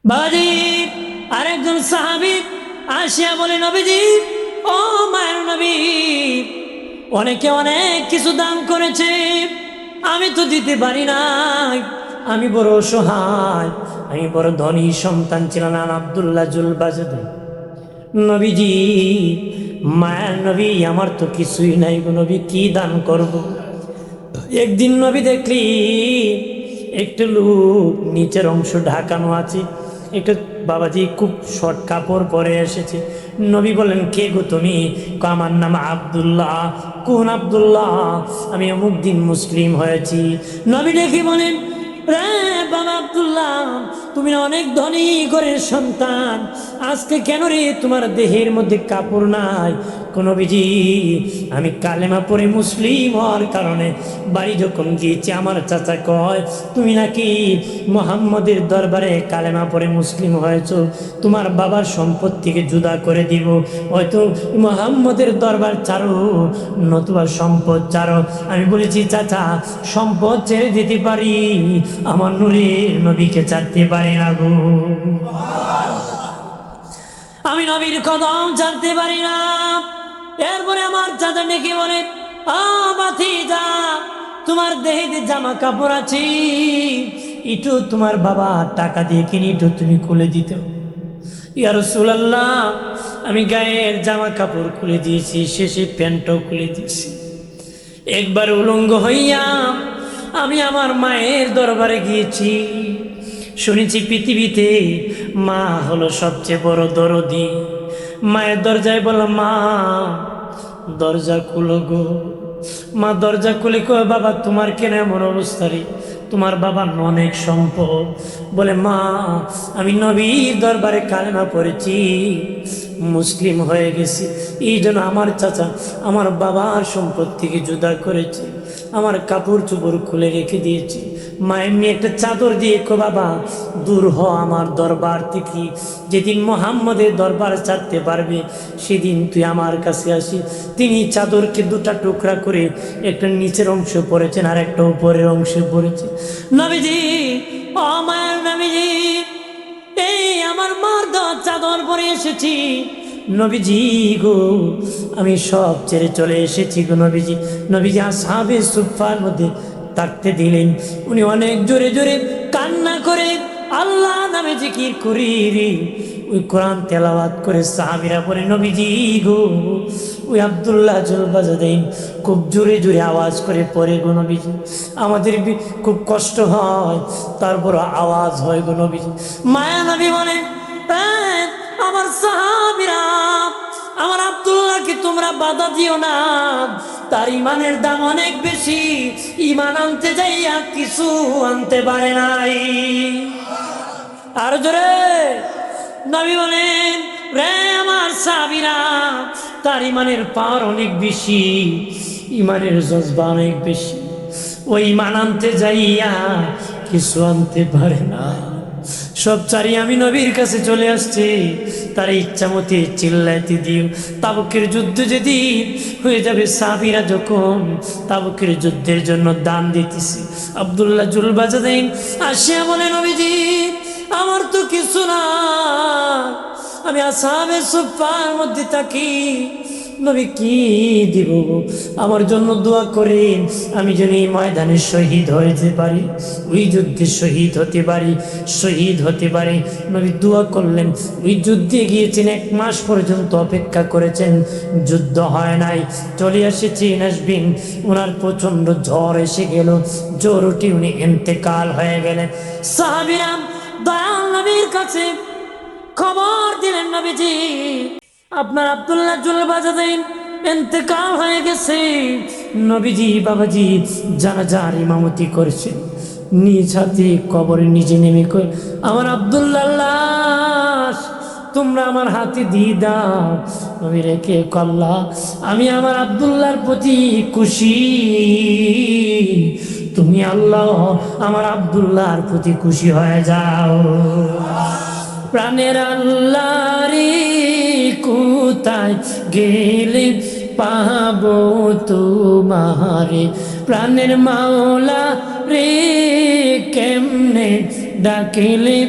বাবাজি আরেকজন সাহাবী আসিয়া বলে, নবীজি, ও মায়ের নবী, অনেকে অনেক কিছু দান করেছে, আমি তো দিতে পারি নাই, আমি বড় অসহায়, আমি বড় ধনী সন্তান ছিলাম না। আব্দুল্লাহ জুলবাজদে, নবীজি, মায়ের নবী, আমার তো কিছুই নাই গো নবী, কি দান করব? একদিন নবী দেখলি একটু লোক নিচের অংশ ঢাকানো আছে, একটু বাবাজি খুব শর্ট কাপড় পরে এসেছে। নবী বলেন, কে গো তুমি? আমার নাম আব্দুল্লাহ। কোন আব্দুল্লাহ? আমি অমুক দিন মুসলিম হয়েছি। নবী দেখি বলেন, রে বাবা আব্দুল্লাহ, তুমি না অনেক ধনী ঘরের সন্তান, আজকে কেন রে তোমার দেহের মধ্যে কাপড় নাই? কোন বিজি, আমি কালেমা পড়ে মুসলিম হওয়ার কারণে বাড়ি যখন গিয়েছি, আমার চাচা কয়, তুমি নাকি মোহাম্মদের দরবারে কালেমা পড়ে মুসলিম হয়েছ, তোমার বাবার সম্পত্তিকে জুদা করে দিব, হয়তো মোহাম্মদের দরবার ছাড়ো নতুবা সম্পদ ছাড়ো। আমি বলেছি, চাচা, সম্পদ ছেড়ে দিতে পারি, আমার নূরের নবীকে ছাড়তে পারি না গো। আমি নবীর কদম ছাড়তে পারি না। এরপরে আমার চাচা ডেকে বলে, ভাতিজা, তোমার দেহে জামা কাপড় আছে, একটু তোমার বাবা টাকা দিয়ে কিনে একটু তুমি খুলে দিতে। ইয়া রাসূলুল্লাহ, আমি গায়ের জামা কাপড় খুলে দিয়েছি, শেষে প্যান্টও খুলে দিয়েছি। একবার উলঙ্গ হইয়া আমি আমার মায়ের দরবারে গিয়েছি। শুনেছি পৃথিবীতে মা হলো সবচেয়ে বড় দরদি। মায়ের দরজায় বললাম, মা দরজা খুলো গো। মা দরজা খুলে কয়, বাবা তোমার কেন এমন অবস্থা রে? তোমার বাবার অনেক সম্পদ। বলে, মা আমি নবীর দরবারে কালেমা পড়েছি, মুসলিম হয়ে গেছি, এই জন্য আমার চাচা আমার বাবার সম্পত্তিকে জুদা করেছে, আমার কাপড় চোপড় খুলে রেখে দিয়েছে। মা এমনি একটা চাদর দিয়ে কো, বাবা দূর হ আমার দরবার থেকে, যেদিন মোহাম্মদের দরবার ছাড়তে পারবে সেদিন তুই আমার কাছে আসি। তিনি চাদরকে দুটা টুকরা করে একটা নিচের অংশ পড়েছেন আর একটা উপরের অংশ পড়েছে। নবীজি, ও মায়ের নবীজি, এই আমার মার দেওয়া চাদর পরে এসেছি নবীজি গো, আমি সব ছেড়ে চলে এসেছি গো নবীজি। নবীজি আসহাবে সুফফার মধ্যে থাকতে দিলেন। উনি অনেক জোরে জোরে কান্না করে আল্লাহ নামে জিকির করি রে, ওই কোরআন তেলাওয়াত করে সাহাবীরা বলে, নবীজি গো, ওই আব্দুল্লাহ জুলবাজাদাইন খুব জোরে জোরে আওয়াজ করে পড়ে গো নবীজি, আমাদের খুব কষ্ট হয়, তারপর আওয়াজ হয় গো নবীজি। মায়া নবী বলে, আমার সাহাবীরা, আমার আব্দুল্লাহকে তোমরা বাধা দিও না, তার ইমানের দাম অনেক বেশি, ইমান আনতে যাইয়া কিছু আনতে পারে নাই। আর জোরে নবী বলেন, রে আমার সাহাবীরা, তার ইমানের পাওয়ার অনেক বেশি, ইমানের জজবা অনেক বেশি, ওই ইমান আনতে যাইয়া কিছু আনতে পারে না। সব চারি আমি নবীর কাছে চলে আসছি, তার ইচ্ছা মতে চিল্লাইতে দিও। তাবুকের যুদ্ধ যেদিন হয়ে যাবে, সাহাবীরা যখন তাবুকের যুদ্ধের জন্য দান দিতেছি, আব্দুল্লাহ জুলবাজাদাইন আসিয়া বলে, নবীজি আমার তো কিছু না, আমি আসহাবে সুফফার মধ্যে থাকি, নবী কি দিব? আমার জন্য দোয়া করেন, আমি যেন এই ময়দানে শহীদ হতে পারি, ওই যুদ্ধে শহীদ হতে পারি, শহীদ হতে পারি। নবী দোয়া করলেন। ওই যুদ্ধে গিয়েছেন, 1 মাস পর্যন্ত অপেক্ষা করেছেন, যুদ্ধ হয় নাই, চলে এসেছেন আসবেন, ওনার প্রচণ্ড জ্বর এসে গেল, জ্বর উঠে উনি ইন্তেকাল হয়ে গেলেন। সাহাবীরা দয়াল নবীর কাছে খবর দিলেন, নবীজি আপনার আব্দুল্লাহ জুলবাজাদাইন ইন্তেকাল হয়ে গেছে। নবীজি বাবাজি জানাজার ইমামতি করেছেন, নিজ হাতে কবরে নিজে নেমে কই, আমার আব্দুল্লাহ লাশ তোমরা আমার হাতে দিয়ে দাও। নবী রেখে কল্লা, আমি আমার আব্দুল্লাহর প্রতি খুশি, তুমি আল্লাহ আমার আব্দুল্লাহর প্রতি খুশি হয়ে যাও। প্রাণের আল্লাহ রে কোথায় গেলে পাবো তোমারে, প্রাণের মাওলা রে কেমনে ডাকিলে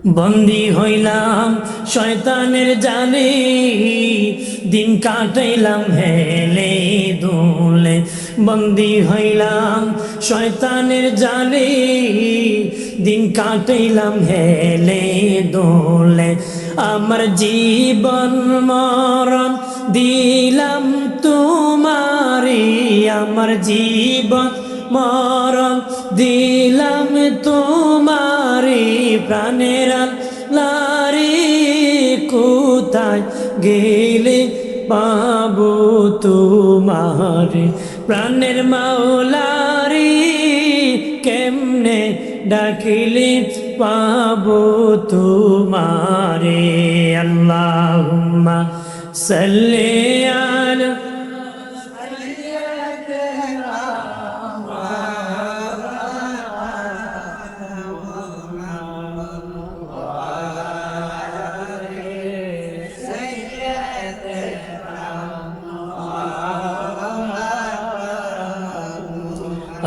বন্দী হইলাম শয়তানের জালে, দিন কাটাইলাম হেলে দোলে। বন্দী হইলাম শয়তানের জালে, দিন কাটাইলাম হেলে দোলে। আমার জীবন মরণ দিলাম তোমারে, আমার জীবন মরণ দিলাম তোমারে। প্রাণের আল্লাহরে কোথায় গেলে পাবো তোমারে, প্রাণের মাওলারে কেমনে ডাকিলে পাবো তোমারে। আল্লাহুম্মা সাল্লি আলা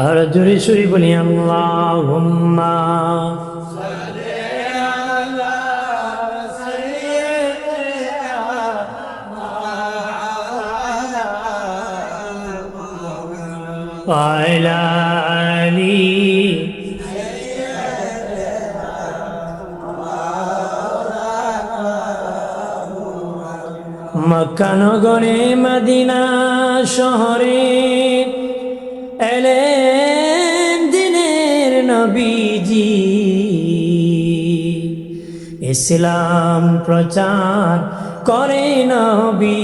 আর জোরে সুরে বলি আল্লাহুম্মা আলা আলি মক্কা নগরে মদিনা শহরে এলেন দিনের নবীজি। ইসলাম প্রচার করে নবী,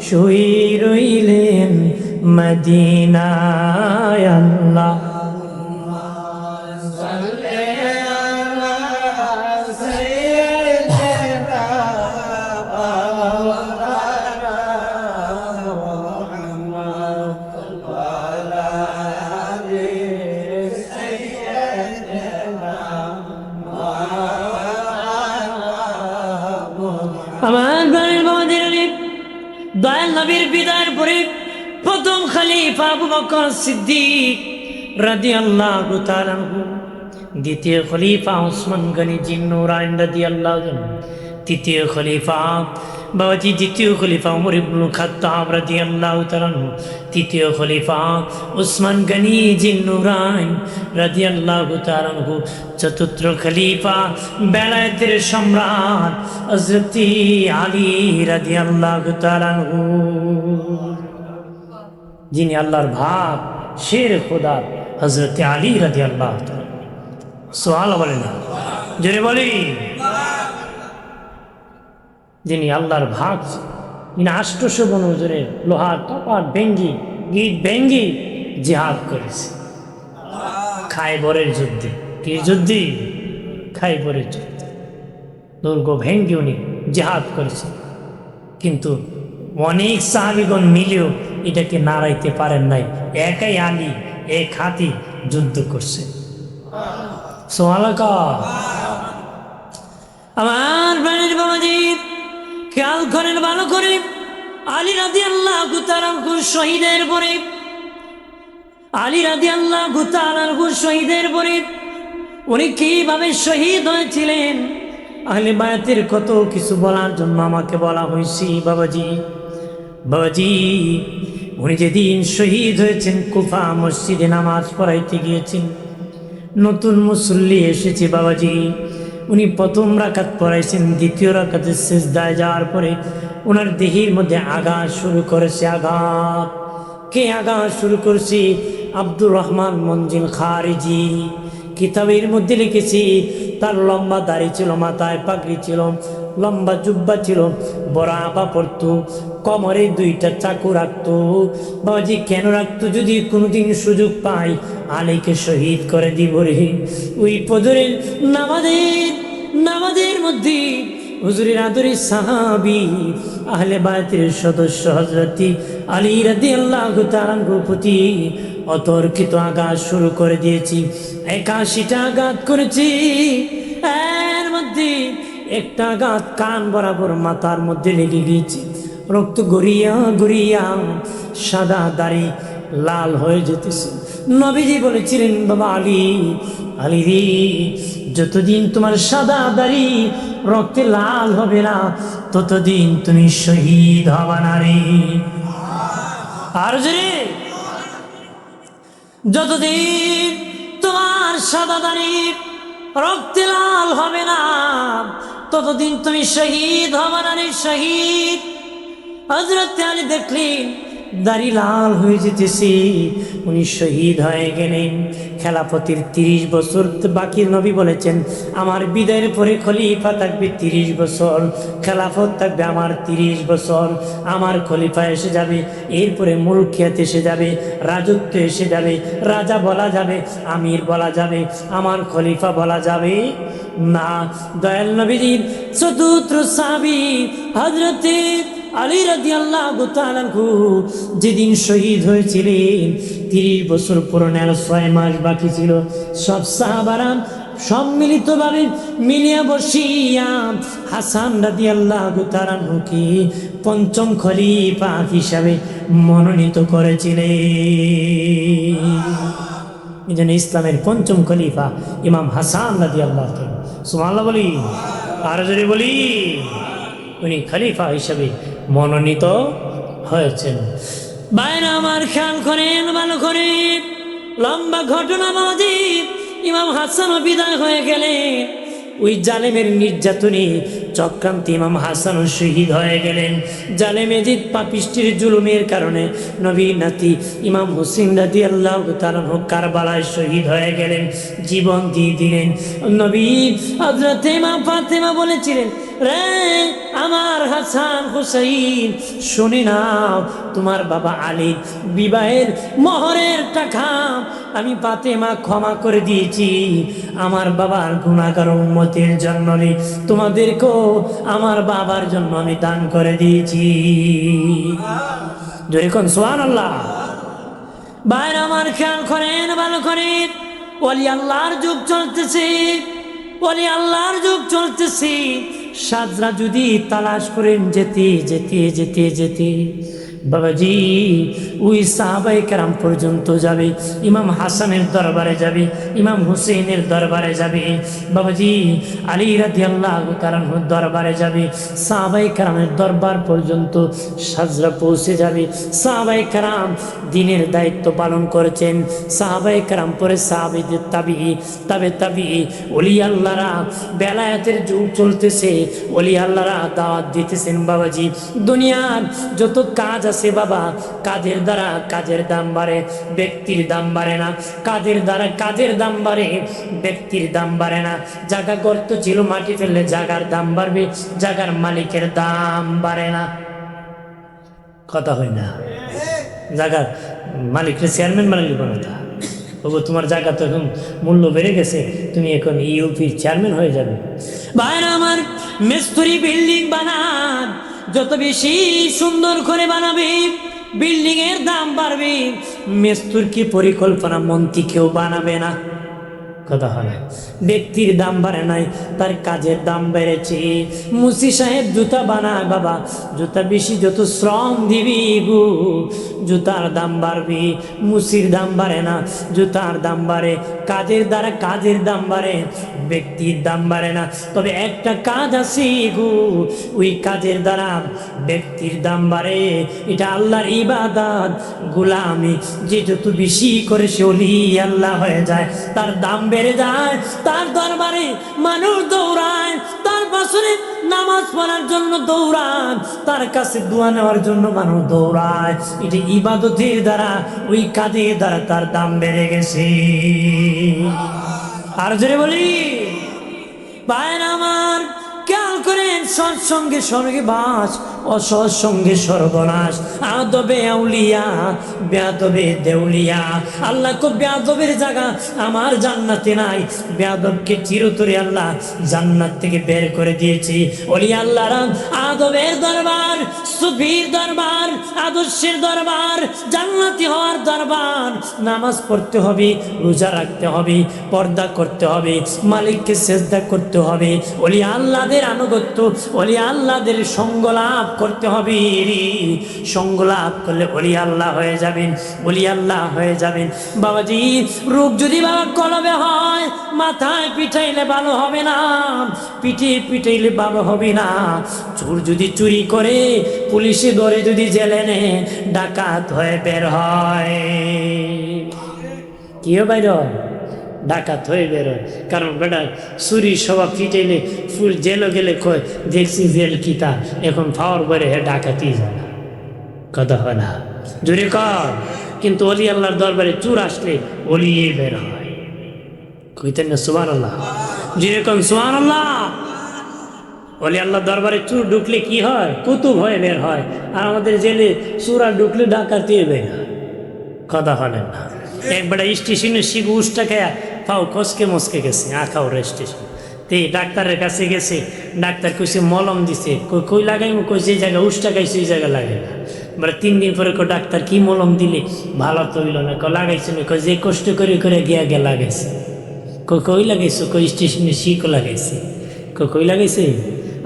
শুয়ে রইলেন মদিনায়। আল্লাহ আমার বাড়ির বাবাদের দয়াল নবীর বিদায়ের পরে প্রথম খলিফা আবু বকর সিদ্দিক রাদিয়াল্লাহু তাআলা আনহু, দ্বিতীয় খলিফা ওসমান গনি জিন্নুরাইন রাদিয়াল্লাহু আনহু, তৃতীয় খলিফা বাবাজি দ্বিতীয় খলিফা ওমর ইবনুল খাত্তাব রাদিয়াল্লাহু তাআলা আনহু, তৃতীয় খলিফা ওসমান গনি জিন্নুরাইন রাদিয়াল্লাহু তাআলা আনহু, চতুর্থ খলিফা বেলায়েতের সম্রাট হযরত আলী রাদিয়াল্লাহু তাআলা আনহু, যিনি আল্লাহর ভাগ শের খোদা হযরত আলী রাদিয়াল্লাহু তাআলা। সুবহানাল্লাহ বলেন না, জোরে বলি। যিনি আল্লাহর ভাগ, যিনি ৮০০ বনজরের লোহার কপাট ভেঙ্গি গিট ভেঙ্গি জিহাদ করেছে খায়বরের যুদ্ধে। কি যুদ্ধে? খায়বরের যুদ্ধে দুর্গ ভেঙ্গি উনি জিহাদ করেছে। কিন্তু অনেক সাহাবীগণ মিলেও এটাকে নাড়াইতে পারেন নাই। একাই আলী এক হাতি যুদ্ধ করছে। সুবহানাল্লাহ। আমার প্রাণের বাবাজি খেয়াল করেন ভালো করে, আলী রাদিয়াল্লাহু তাআলা শহীদের পরে, আলী রাদিয়াল্লাহু তাআলা শহীদের পরে উনি কিভাবে শহীদ হয়েছিলেন, আহলে বায়াতের কত কিছু বলার জন্য আমাকে বলা হয়েছে। বাবাজি বাবাজি উনি যেদিন শহীদ হয়েছেন কুফা মসজিদে নামাজ পড়াইতে গিয়েছেন, নতুন মুসল্লি এসেছে বাবাজি। উনি প্রথম রাকাত পড়াইছেন, দ্বিতীয় রাকাতে সিজদায় যাওয়ার পরে ওনার দেহের মধ্যে আঘাত শুরু করেছে। আঘাত কে আঘাত শুরু করেছে? আব্দুর রহমান মঞ্জিল খারিজি কিতাবের মধ্যে লিখেছি, তার লম্বা দাড়ি ছিল, মাথায় পাগড়ি ছিল, লম্বা জুব্বা ছিল, বড় আবা পড়তো, কোমরে 2টা চাকু রাখতো। বাবাজি কেন রাখতো? যদি কোনোদিন সুযোগ পাই আলীকে শহীদ করে দিব রে। ওই ফজরের নামাজের মধ্যে হুজুরের আদরের সাহাবী আহলে বায়তের সদস্য হযরত আলী রাদিয়াল্লাহু তাআলার প্রতি অতর্কিত আঘাত শুরু করে দিয়েছি। 81টা আঘাত করেছি। এর মধ্যে একটা আঘাত কান বরাবর মাথার মধ্যে লেগে গিয়েছে। রক্ত গড়িয়া গড়িয়া সাদা দাড়ি লাল হয়ে যেতেছে। নবীজি বলেছিলেন, বাবা আলী আলী রে, যতদিন তোমার সাদা দাড়ি রক্তে লাল হবে না ততদিন তুমি শহীদ হবা না রে। আর জোরে, যতদিন তোমার সাদা দাড়ি রক্তে লাল হবে না ততদিন তুমি শহীদ হবা না রে, শহীদ। হযরত আলী দেখলেন দাড়ি লাল হয়ে যেতেছে, উনি শহীদ হয়ে গেলেন। খেলাফতের 30 বছর বাকি। নবী বলেছেন আমার বিদায়ের পরে খলিফা থাকবে 30 বছর, খেলাফত থাকবে আমার 30 বছর। আমার খলিফা এসে যাবে, এরপরে মুলকিয়াত এসে যাবে, রাজত্ব এসে যাবে, রাজা বলা যাবে, আমির বলা যাবে, আমার খলিফা বলা যাবে না। দয়াল নবীজির চতুর্থ সাহাবী হযরতে আলী রাদিয়াল্লাহু তাআলা আনহু যেদিন শহীদ হয়েছিলেন 30 বছর পূরণের 6 মাস বাকি ছিল। সব সাহাবারা সম্মিলিতভাবে মিলিয়া বসিয়া হাসান রাদিয়াল্লাহু তাআলা আনহুকে পঞ্চম খলিফা হিসাবে মনোনীত করেছিলেন। এই জন্য ইসলামের পঞ্চম খলিফা ইমাম হাসান রাদিয়াল্লাহু তাআলা, সুবহানাল্লাহ বলি, আর জোরে বলি, উনি খলিফা হিসাবে মনোনীত হয়েছেন। বাইরে আমার খেয়াল করেন, ভালো করে, লম্বা ঘটনা বাজি। ইমাম হাসানও বিদায় হয়ে গেলেন, ওই জালেমের নির্যাতনে চক্রান্তে ইমাম হাসানও শহীদ হয়ে গেলেন। জালেমে জিদ পাপিষ্টির জুলুমের কারণে নবীর নাতি ইমাম হুসেন রাদিয়াল্লাহু তাআলা কারবালায় শহীদ হয়ে গেলেন, জীবন দিয়ে দিলেন। নবী হযরত ইমাম ফাতেমা বলেছিলেন, রে আমার হাসান হুসাইন, শুনে নাও, তোমার বাবা আলীর বিবাহের মোহরের টাকা আমি ফাতেমা ক্ষমা করে দিয়েছি। আমার বাবার গুনাহগার উম্মতের জন্য তোমাদেরকেও আমার বাবার জন্য আমি দান করে দিয়েছি। জোরে কোন সুবহানাল্লাহ। বাইরে আমার খেয়াল করেন, ভালো করে, ওলি আল্লাহর যুগ চলতেছে, ওলি আল্লাহর যুগ চলতেছে। সাজরা যদি তালাশ করেন যেতে যেতে যেতে যেতে বাবাজি ওই সাহাবায়ে কেরাম পর্যন্ত যাবে, ইমাম হাসানের দরবারে যাবে, ইমাম হুসেনের দরবারে যাবে, বাবাজি আলী রাদিয়াল্লাহু তাআলার দরবারে যাবে, সাহাবায়ে কেরামের দরবার পর্যন্ত সাজরা পৌঁছে যাবে। সাহাবায়ে কেরাম দ্বীনের দায়িত্ব পালন করেছেন, সাহাবায়ে কেরাম পরে সাহাবীদের তাবে ওলি আল্লাহরা, বেলায়েতের যুগ চলতেছে, ওলি আল্লাহরা দাওয়াত দিতেছেন। বাবাজি দুনিয়ার যত কাজ আছে বাবা, কাজের দ্বারা কাজের দাম বাড়ে, ব্যক্তির দাম বাড়ে না। কাজের দ্বারা কাজের দাম বাড়ে, ব্যক্তির দাম বাড়ে না। জায়গা গর্ত ছিল, মাটি ফেললে জায়গার দাম বাড়বে, জায়গার মালিকের দাম বাড়ে না। কথা হয় না? জায়গার মালিকের চেয়ারম্যান বানালি কোনো না, তবু তোমার জায়গা তো এখন মূল্য বেড়ে গেছে, তুমি এখন ইউপির চেয়ারম্যান হয়ে যাবে। ভাইরা আমার, মিস্ত্রি বিল্ডিং বানান, যত বেশি সুন্দর করে বানাবে বিল্ডিং এর দাম বাড়বে। মিস্ত্রির কি পরিকল্পনা মন্ত্রী কেউ বানাবে না। কথা হয় না? ব্যক্তির দাম বাড়ে নাই, তার কাজের দাম বেড়েছে। মুসি সাহেব জুতা বানায় বাবা, জুতা বেশি যত শ্রম দিবি গো জুতার দাম বাড়বে। মুসির দাম বাড়ে না, জুতার দাম বাড়ে। কাজের দ্বারা কাজের দাম বাড়ে, ব্যক্তির দাম বাড়ে না। তবে একটা কাজ আছে গো, ওই কাজের দ্বারা ব্যক্তির দাম বাড়ে। এটা আল্লাহর ইবাদত, গোলামি। যে যত বেশি করে সে ওলি আল্লাহ হয়ে যায়, তার দাম বেড়ে যায়। তার দরবারে মানুষ দৌড়ায়, তার পাশে নামাজ পড়ার জন্য দৌড়ায়, তার কাছে দোয়া নেওয়ার জন্য মানুষ দৌড়ায়। এটা ইবাদতের দ্বারা, ওই কাজের দ্বারা তার দাম বেড়ে গেছে। আর জোরে বলি, ভাইরা আমার খেয়াল করেন, সৎসঙ্গে স্বর্গবাস, অসৎসঙ্গে সর্বনাশ। আদবে আউলিয়া, বেয়াদবে দেউলিয়া। আল্লাহ কো বেয়াদবের জায়গা আমার জান্নাতে নাই। বেয়াদবকে চিরতরে আল্লাহ জান্নাত থেকে বের করে দিয়েছি। ওলি আল্লাহরা আদবের দরবার, সুফির দরবার, আদর্শের দরবার, জান্নাতি হওয়ার দরবার। নামাজ পড়তে হবে, রোজা রাখতে হবে, পর্দা করতে হবে, মালিককে সেজদা করতে হবে। ওলি আল্লাহদের আনুগত্য ওলি আল্লাহদের সঙ্গ লাভ করতে হবে রে। সঙ্গ লাভ করলে ওলি আল্লাহ হয়ে যাবেন, ওলি আল্লাহ হয়ে যাবেন। বাবাজি, রোগ যদি বাবা কলবে হয়, মাথায় পিঠাইলে ভালো হবে না, পিঠে পিঠাইলে ভালো হবে না। চোর যদি চুরি করে, পুলিশে ধরে যদি জেলে নে, ডাকাত হয়ে বের হয়। কিও বাইর ডাকাত হয়ে বেরোয়। কারণ বেটা চুরি সবাব পিটাইলে ফুল জেলও গেলে কয় দেখছি জেল কিতা, এখন পাওয়ার পরে হে ডাকাতি যায় না, কথা হয় না, জোরে কর। কিন্তু অলি আল্লাহর দরবারে চোর আসলে অলিয়ে বের হয়। কইতেন না সুবহানাল্লাহ? যেরকম সুবহানাল্লাহ। অলি আল্লাহর দরবারে চোর ঢুকলে কি হয়? কুতুব হয়ে বের হয়। আর আমাদের জেলে চোরা ঢুকলে ডাকাতি বের হয়, কথা হয় না। একবার স্টেশনে শিখু উষ্টা খেয়া পাও কসকে মস্কে গেছে, আঁকাও স্টেশন তে ডাক্তারের কাছে গেছে। ডাক্তার কইছে মলম দিছে, কই লাগাইমু, কই যে জায়গায় উষ্টা খাইছে ওই জায়গায় লাগাই না। এবার 3 দিন পরে ডাক্তার কি মলম দিলে ভালো তো হইল না, লাগাইছে না, কই যে কষ্ট করে করে গিয়া গিয়া লাগাইছে। কই লাগাইছো? কই স্টেশনে শিখও লাগাইছে। কই লাগাইছে?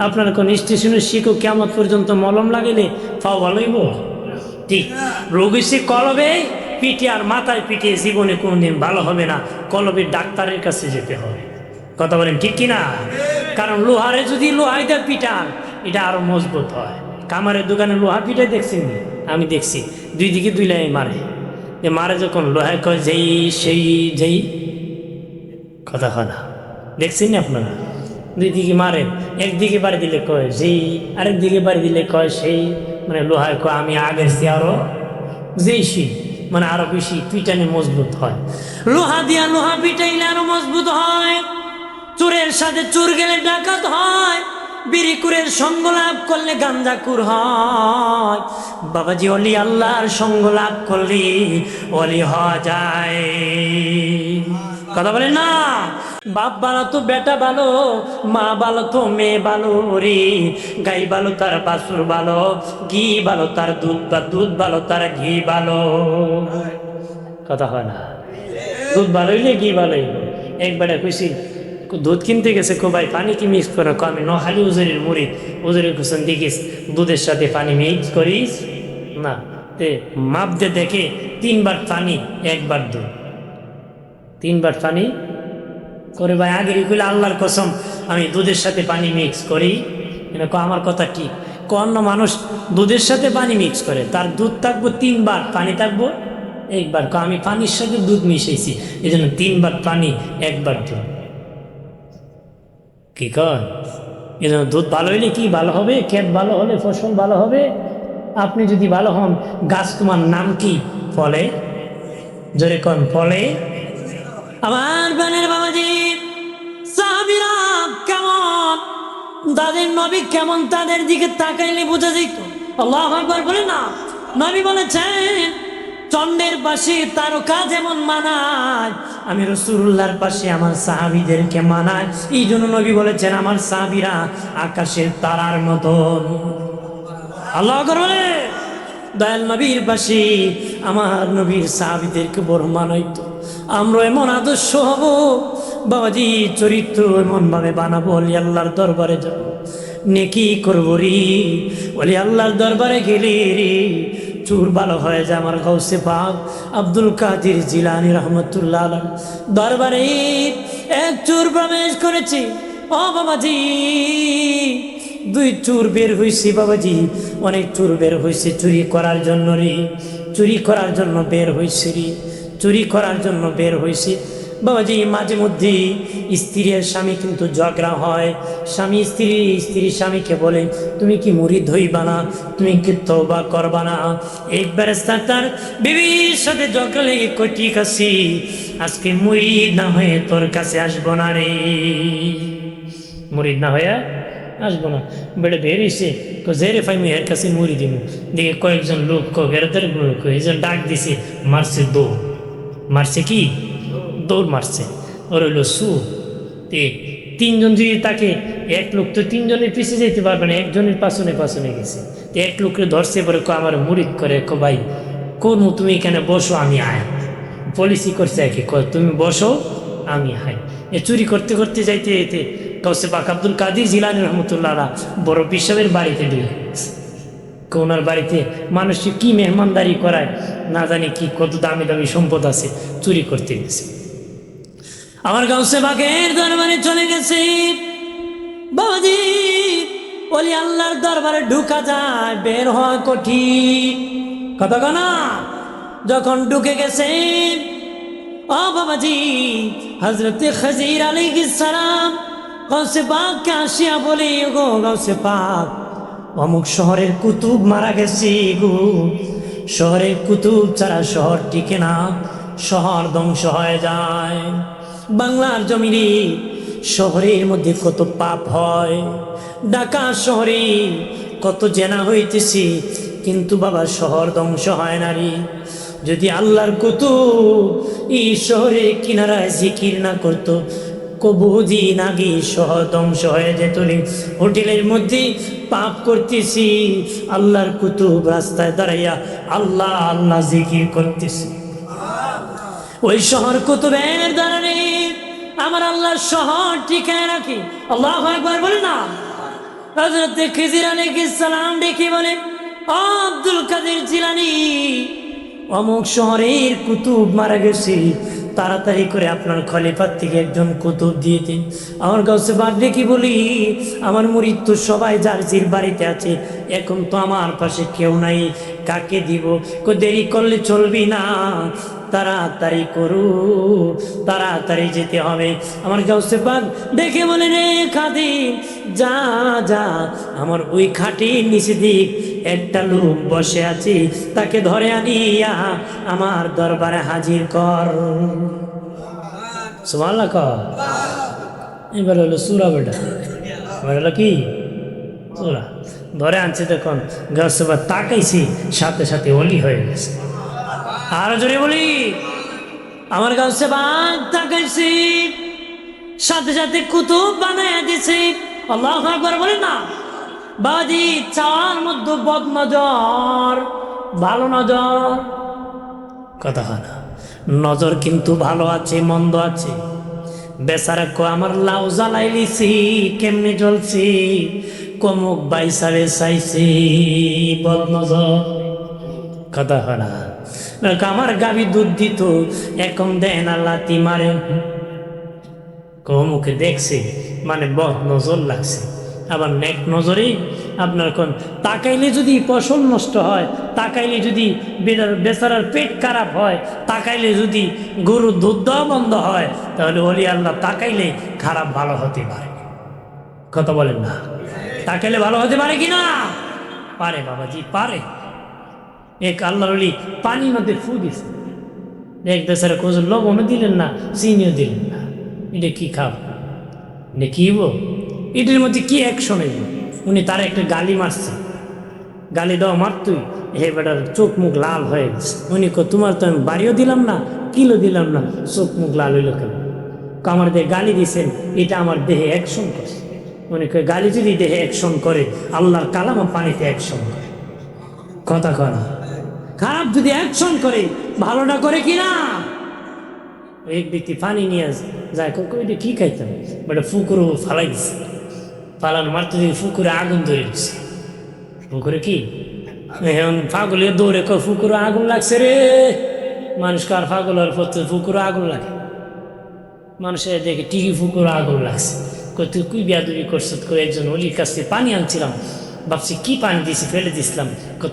আপনার কোন স্টেশনের শিখো কেমন পর্যন্ত মলম লাগাইলে পাও ভালো হইব? ঠিক রোগ হইছে কলবে, পিঠে আর মাথায় পিঠে জীবনে কোনোদিন ভালো হবে না। কলবের ডাক্তারের কাছে যেতে হবে, কথা বলেন ঠিক কিনা? কারণ লোহারে যদি লোহাই দেয় পিটান, এটা আরো মজবুত হয়। কামারের দোকানে লোহা পিঠাই দেখছেন? আমি দেখছি, 2 দিকে 2 লাই মারে। মারে যখন লোহায় কয় যেই সেই যেই, কথা হয় না, দেখছেন না আপনারা? 2 দিকে মারে, একদিকে বাড়ি দিলে কয় যেই, আরেক দিকে বাড়ি দিলে কয় সেই। মানে লোহায় কয় আমি আগের চেয়ে আরো যেই সেই, মানে আরো বেশি পিটানে মজবুত হয়। লোহা দিয়া লোহা পিটাইলে আরো মজবুত হয়। চোরের সাথে চোর গেলে ডাকাত হয়। বিড়িকুরের সঙ্গ লাভ করলে গাঞ্জাকুর হয়। বাবাজি, অলি আল্লাহর সঙ্গ লাভ করলে অলি হওয়া যায়, কথা বলেন না? বাপ ভালো তো বেটা ভালো, মা ভালো তো মেয়ে ভালো রে। গাই ভালো তার বাছুর ভালো, ঘি ভালো তার দুধ, বা দুধ ভালো তার ঘি ভালো, কথা হয় না? দুধ ভালো হইলে ঘি ভালো হইল। একবারে কইছি দুধ কিনতে গেছে, কো ভাই পানি কি মিক্স করো? আমি নখালি উজুরের মুড়ি। উজুরের কুসন দেখিস দুধের সাথে পানি মিক্স করিস না, তে মাপ দিয়ে দেখে 3 বার পানি 1 বার দুধ, 3 বার পানি করে। ভাই আগেরই কইলে আল্লাহর কসম আমি দুধের সাথে পানি মিক্স করি। আমার কথা ঠিক। অন্য মানুষ দুধের সাথে পানি মিক্স করে, তার দুধ থাকবো 3 বার, পানি থাকবো 1 বার। আমি পানির সাথে দুধ মিশাইছি, এই জন্য 3 বার পানি 1 বার দুধ। কি কর? এই জন্য দুধ ভালো হইলে কি ভালো হবে? ক্ষেত ভালো হলে ফসল ভালো হবে। আপনি যদি ভালো হন, গাছ তোমার নাম কি? ফলে, জোরে কন ফলে। আমার বানের বাবাজি, সাহাবীরা কেমন, তাদের নবী কেমন, তাদের দিকে তাকাইলে বোঝা যেত। আল্লাহু আকবার বলে না? নবী বলেছেন চন্দ্রের পাশে তারকা যেমন মানায়, আমি রাসূলুল্লাহর পাশে আমার সাহাবীদেরকে মানায়। এই জন্য নবী বলেছেন আমার সাহাবীরা আকাশের তারার মতন। আল্লাহু আকবার বলে। দয়াল নবীর পাশে আমার নবীর সাহাবীদেরকে বড় মানাইতো। আমরা এমন আদর্শ হব বাবাজি, চরিত্র এমন ভাবে বানাবো, অলি আল্লাহর দরবারে যাব, নেকি করবো রে। অলি আল্লাহর দরবারে গেলে রে চুর ভালো হয়ে যায়। আমার গাউসে পাক আব্দুল কাদের জিলানী রহমতুল্লাহ আলাইহি দরবারে এক চোর প্রবেশ করেছে। ও বাবাজি, 2 চোর বের হয়েছে বাবাজি, অনেক চোর বের হয়েছে চুরি করার জন্য রে, চুরি করার জন্য বের হয়েছে রে, চুরি করার জন্য বের হয়েছে বাবাজি। মাঝে মধ্যে স্ত্রীর স্বামী কিন্তু ঝগড়া হয়। স্বামী স্ত্রী স্বামীকে বলে তুমি কি মুরিদ হইবা না, তুমি কি তওবা করবা না? একবার তার বিবির সাথে ঝগড়া লেগে কই ঠিক আছে, আজকে মুরিদ না হয়ে তোর কাছে আসবো না রে, মুরিদ না হয়ে আসবো না। বেড়ে বেরিয়েছে জেরে ফাইমি এর কাছে মুড়ি দিব। দেখে কয়েকজন লোক বেড়াতে ডাক দিছে, মারছে দৌড়, মারছে কি দৌড় মারছে। ওর হইল সু। 3 জন যদি তাকে, এক লোক তো 3 জনের পিছিয়ে যেতে পারবে না, একজনের পাশনে পাশনে গেছে। এক লোককে ধরছে, পরে আমার মুরিদ করে ভাই কোন তুমি এখানে বসো, আমি আয়। পলিসি করছে একে, তুমি বসো আমি আয়। চুরি করতে করতে যাইতে যেতে গাউসে পাক আব্দুল কাদির জিলানী রহমতুল্লাহ বড় পিসাবের বাড়িতে ঢুকে ওনার বাড়িতে মানুষকে কি মেহমানদারি করায় না জানি কি কত দামি দামি সম্পদ আছে চুরি করতে গেছে। আমার গাউসে পাকের দরবারে চলে গেছে। বাবাজি বলি আল্লাহর দরবারে ঢুকা যায়, বের হওয়া কঠিন, কথা কনা। যখন ঢুকে গেছে ও বাবাজি, হযরতে খাজির আলাইহিস সালাম গাউসে পাককে আসিয়া বলে, গো গাউসে পাক, অমুক শহরের কুতুব মারা গেছে গো, শহরের কুতুব ছাড়া শহর টিকে না, শহর ধ্বংস হয়ে যায়। বাংলার জমিনে শহরের মধ্যে কত পাপ হয়, ঢাকা শহরে কত জেনা হইতেছে, কিন্তু বাবা শহর ধ্বংস হয় না রে। যদি আল্লাহর কুতুব এই শহরে কিনারায় জিকির না করতো, কবুদিন আগে শহর ধ্বংস হয়ে যেত রে। হোটেলের মধ্যে পাপ করতেছি, আল্লাহর কুতুব রাস্তায় দাঁড়াইয়া আল্লাহ আল্লাহ জিকির করতেছি, ওই শহর কুতুবের দ্বারা আমার আল্লাহর শহর ঠিকায় রাখি। আল্লাহু আকবার বলে না। হযরত খিজির আলাইহিস সালাম ডেকে বলে, ও আব্দুল কাদের জিলানী, অমুক শহরের কুতুব মারা গেছে, তাড়াতাড়ি করে আপনার খলিফার থেকে একজন কুতুব দিয়ে দিন। আমার গাউসে পাক ডেকে বলি, আমার মুরিদ তো সবাই যার যার বাড়িতে আছে, এখন তো আমার পাশে কেউ নাই, কাকে দিব? দেরি করলে চলবি না, তাড়াতাড়ি করু, তাড়াতাড়ি যেতে হবে। আমার গাউসে পাক দেখে বলে, রে খাদিম, যা যা, আমার ওই খাটির নিচে দিক একটা লোক বসে আছে, তাকে ধরে আনিয়া আমার দরবারে হাজির কর। সুবহানাল্লাহ কর। এবার হলো সূরা, বেটা এবার হলো কি সূরা। ধরে আনছে, তখন গাউসে পাক তাকাইছি, সাথে সাথে ওলি হয়ে গেছে। আরো জোরে বলি, আমার গাউসে পাক তাকাইছি, সাথে সাথে কুতুব বানায়া দিছে। আল্লাহু আকবার বলে না। বাজি চাওয়ার মধ্যে বদ নজর, ভালো নজর, কথা হয় না। নজর কিন্তু ভালো আছে, মন্দ আছে। বেচারা কো আমার লাউ জ্বালাই লিছি, কেমনে জ্বলছি, কমুক বাইসারে চাইছি, বদ নজর, কথা হয় না। আমার গাবি দুধ দিত, এখন দেয় না, লাতি মারে, কমুকে দেখছে, মানে বদ নজর লাগছে। আবার নেক নজরে আপনার কোন তাকাইলে যদি ফসল নষ্ট হয়, তাকাইলে যদি বেচারার পেট খারাপ হয়, তাকাইলে যদি গরুর দুধ দেওয়া বন্ধ হয়, তাহলে ওলি আল্লাহ তাকাইলে খারাপ ভালো হতে পারে, কথা বলেন না। তাকাইলে ভালো হতে পারে কি না? পারে বাবাজি, পারে। এক আল্লাহর ওলি পানির মধ্যে ফু দিছে, এক বেচারা কোজ লবণও দিলেন না, চিনিও দিলেন না, এটা কি খাব, এটা কি এটার মধ্যে কি অ্যাকশন হইব? উনি তার একটা গালি মারছে, গালি দেওয়া মারতুই, হে বেটার চোখ মুখ লাল হয়ে গেছে। উনি তোমার তো আমি বাড়িও দিলাম না, কিলো দিলাম না, চোখ মুখ লাল হইল কেন? আমার দেহে গালি দিছেন, এটা আমার দেহে অ্যাকশন করছে। উনি গালি যদি দেহে অ্যাকশন করে, আল্লাহর কালামও পানিতে অ্যাকশন করে, কথা কনা। খারাপ যদি অ্যাকশন করে, ভালোটা করে কিনা? এক ব্যক্তি পানি নিয়ে যায়, এটা কি খাইতাম, বেটা ফুকুরও ফালাই দিছে, পালানো মারতে দিয়ে ফুকুরে আগুন ধরে দিচ্ছে। ফুকুরে কি এখন ফাগলে দৌড়ে কয়, ফুকুরে আগুন লাগছে রে। মানুষ কার ফাগল হওয়ার পর ফুকুরে আগুন লাগে, মানুষের দেখে টিকি ফুকুরে আগুন লাগছে। কই তুই কুই বিয়াদুরি করছ? কই একজন অলির কাছ থেকে পানি আনছিলাম, ভাবছি কি পানি দিয়েছি, ফেলে দিছিলাম।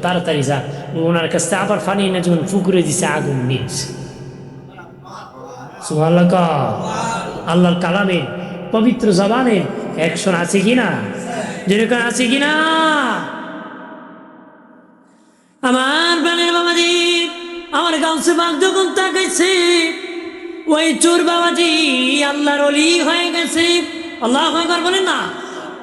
তাড়াতাড়ি যা, ওনার কাছ থেকে আবার পানি এনে যখন ফুকুরে দিছে, আগুন নিয়েছে। সুবহানাল্লাহ। আল্লাহর কালামের পবিত্র জবানের অ্যাকশন আছে কিনা? যেরকম আছে কিনা? আমার প্রাণের বাবাজি, আমার গাউসে পাক যখন তাকাইছে, ওই চোর বাবাজি আল্লাহর ওলি হয়ে গেছে। আল্লাহু আকবার বলেন না।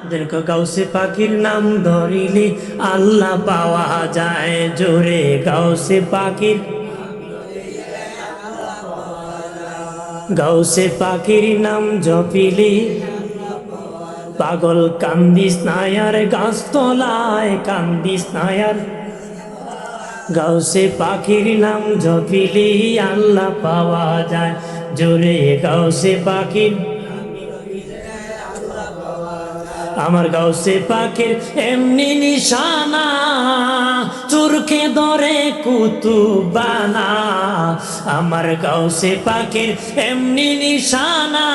যেরকম গাউসে পাকের নাম ধরিলে আল্লাহ পাওয়া যায় জোরে, গাউসে পাকের, গাউসে পাকের নাম জপিলে পাগল কান্দিস নায়ার, গাছতলায় কান্দিস নায়ার। গাউসে পাখির নাম জপিলে আল্লাহ পাওয়া যায় জোরে, গাউসে পাখির আমার গাউসে পাকের এমনি নিশানা, চোরকে ধরে কুতুবানা। আমার গাউসে পাকের এমনি নিশানা,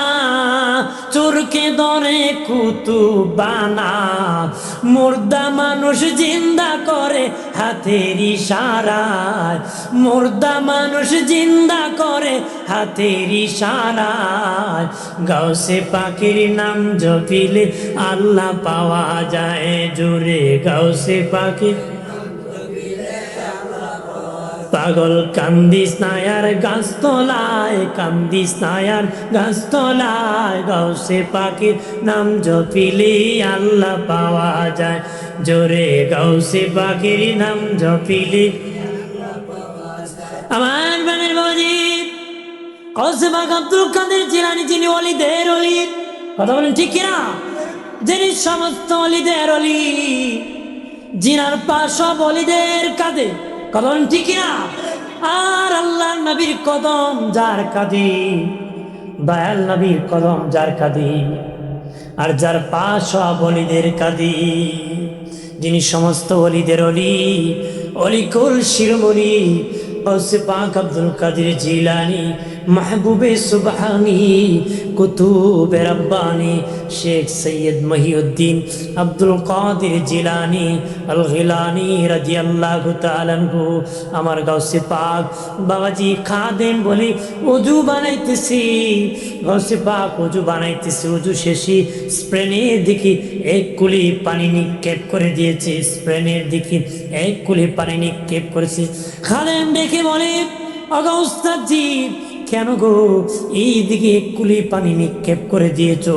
চোরকে ধরে কুতুবানা। মুর্দা মানুষ জিন্দা করে হাতের ইশারায়, মুর্দা মানুষ জিন্দা করে হাতের ইশারায়। গাউসে পাকের নাম জপিলে আল্লাহ পাওয়া যায় জোরে, গাউসে পাকের। পাগল কান্দিস নায়ার গাছতলায়, কান্দিস নায়ার গাছতলায়। গাউসে পাকের নাম জপিলে আল্লাহ পাওয়া যায় জোরে, গাউসে পাকের নাম জপিলে। আমার বানের বাবাজি গাউসে পাক আব্দুল কাদের জিলানী, যিনি ওলিদের ওলি, কথা বলেন ঠিক কিনা? যিনি সমস্ত ওলিদের ওলি, জিনার পা সব ওলিদের কাঁধে, কথা বলেন ঠিক কিনা? আর আল্লাহর নবীর কদম যার কাঁধে, দয়াল নবীর কদম যার কাঁধে, আর যার পা সব ওলিদের কাঁধে, যিনি সমস্ত ওলিদের ওলি, অলিকুল শিরোমণি গাউসে পাক আব্দুল কাদের জিলানী, মাহবুবে সুবহানি, কুতুবে রব্বানি, শেখ সৈয়দ মহিউদ্দিন আব্দুল কাদের জিলানী আল গিলানী রাদিয়াল্লাহু তাআলা আনহু। আমার গাউসে পাক বাবাজি খাদেম বলি ওযু বানাইতেছি, গাউসে পাক ওযু বানাইতেছি, ওযু শেষে স্প্রেনের দিকে এক কুলি পানি নিক্ষেপ করে দিয়েছে, স্প্রেনের দিকে এক কুলি পানি নিক্ষেপ করেছে। খাদেম দেখে বলে ওগো উস্তাদজি, কেন গো এই দিকে এক কুলি পানি নিক্ষেপ করে দিয়েছো?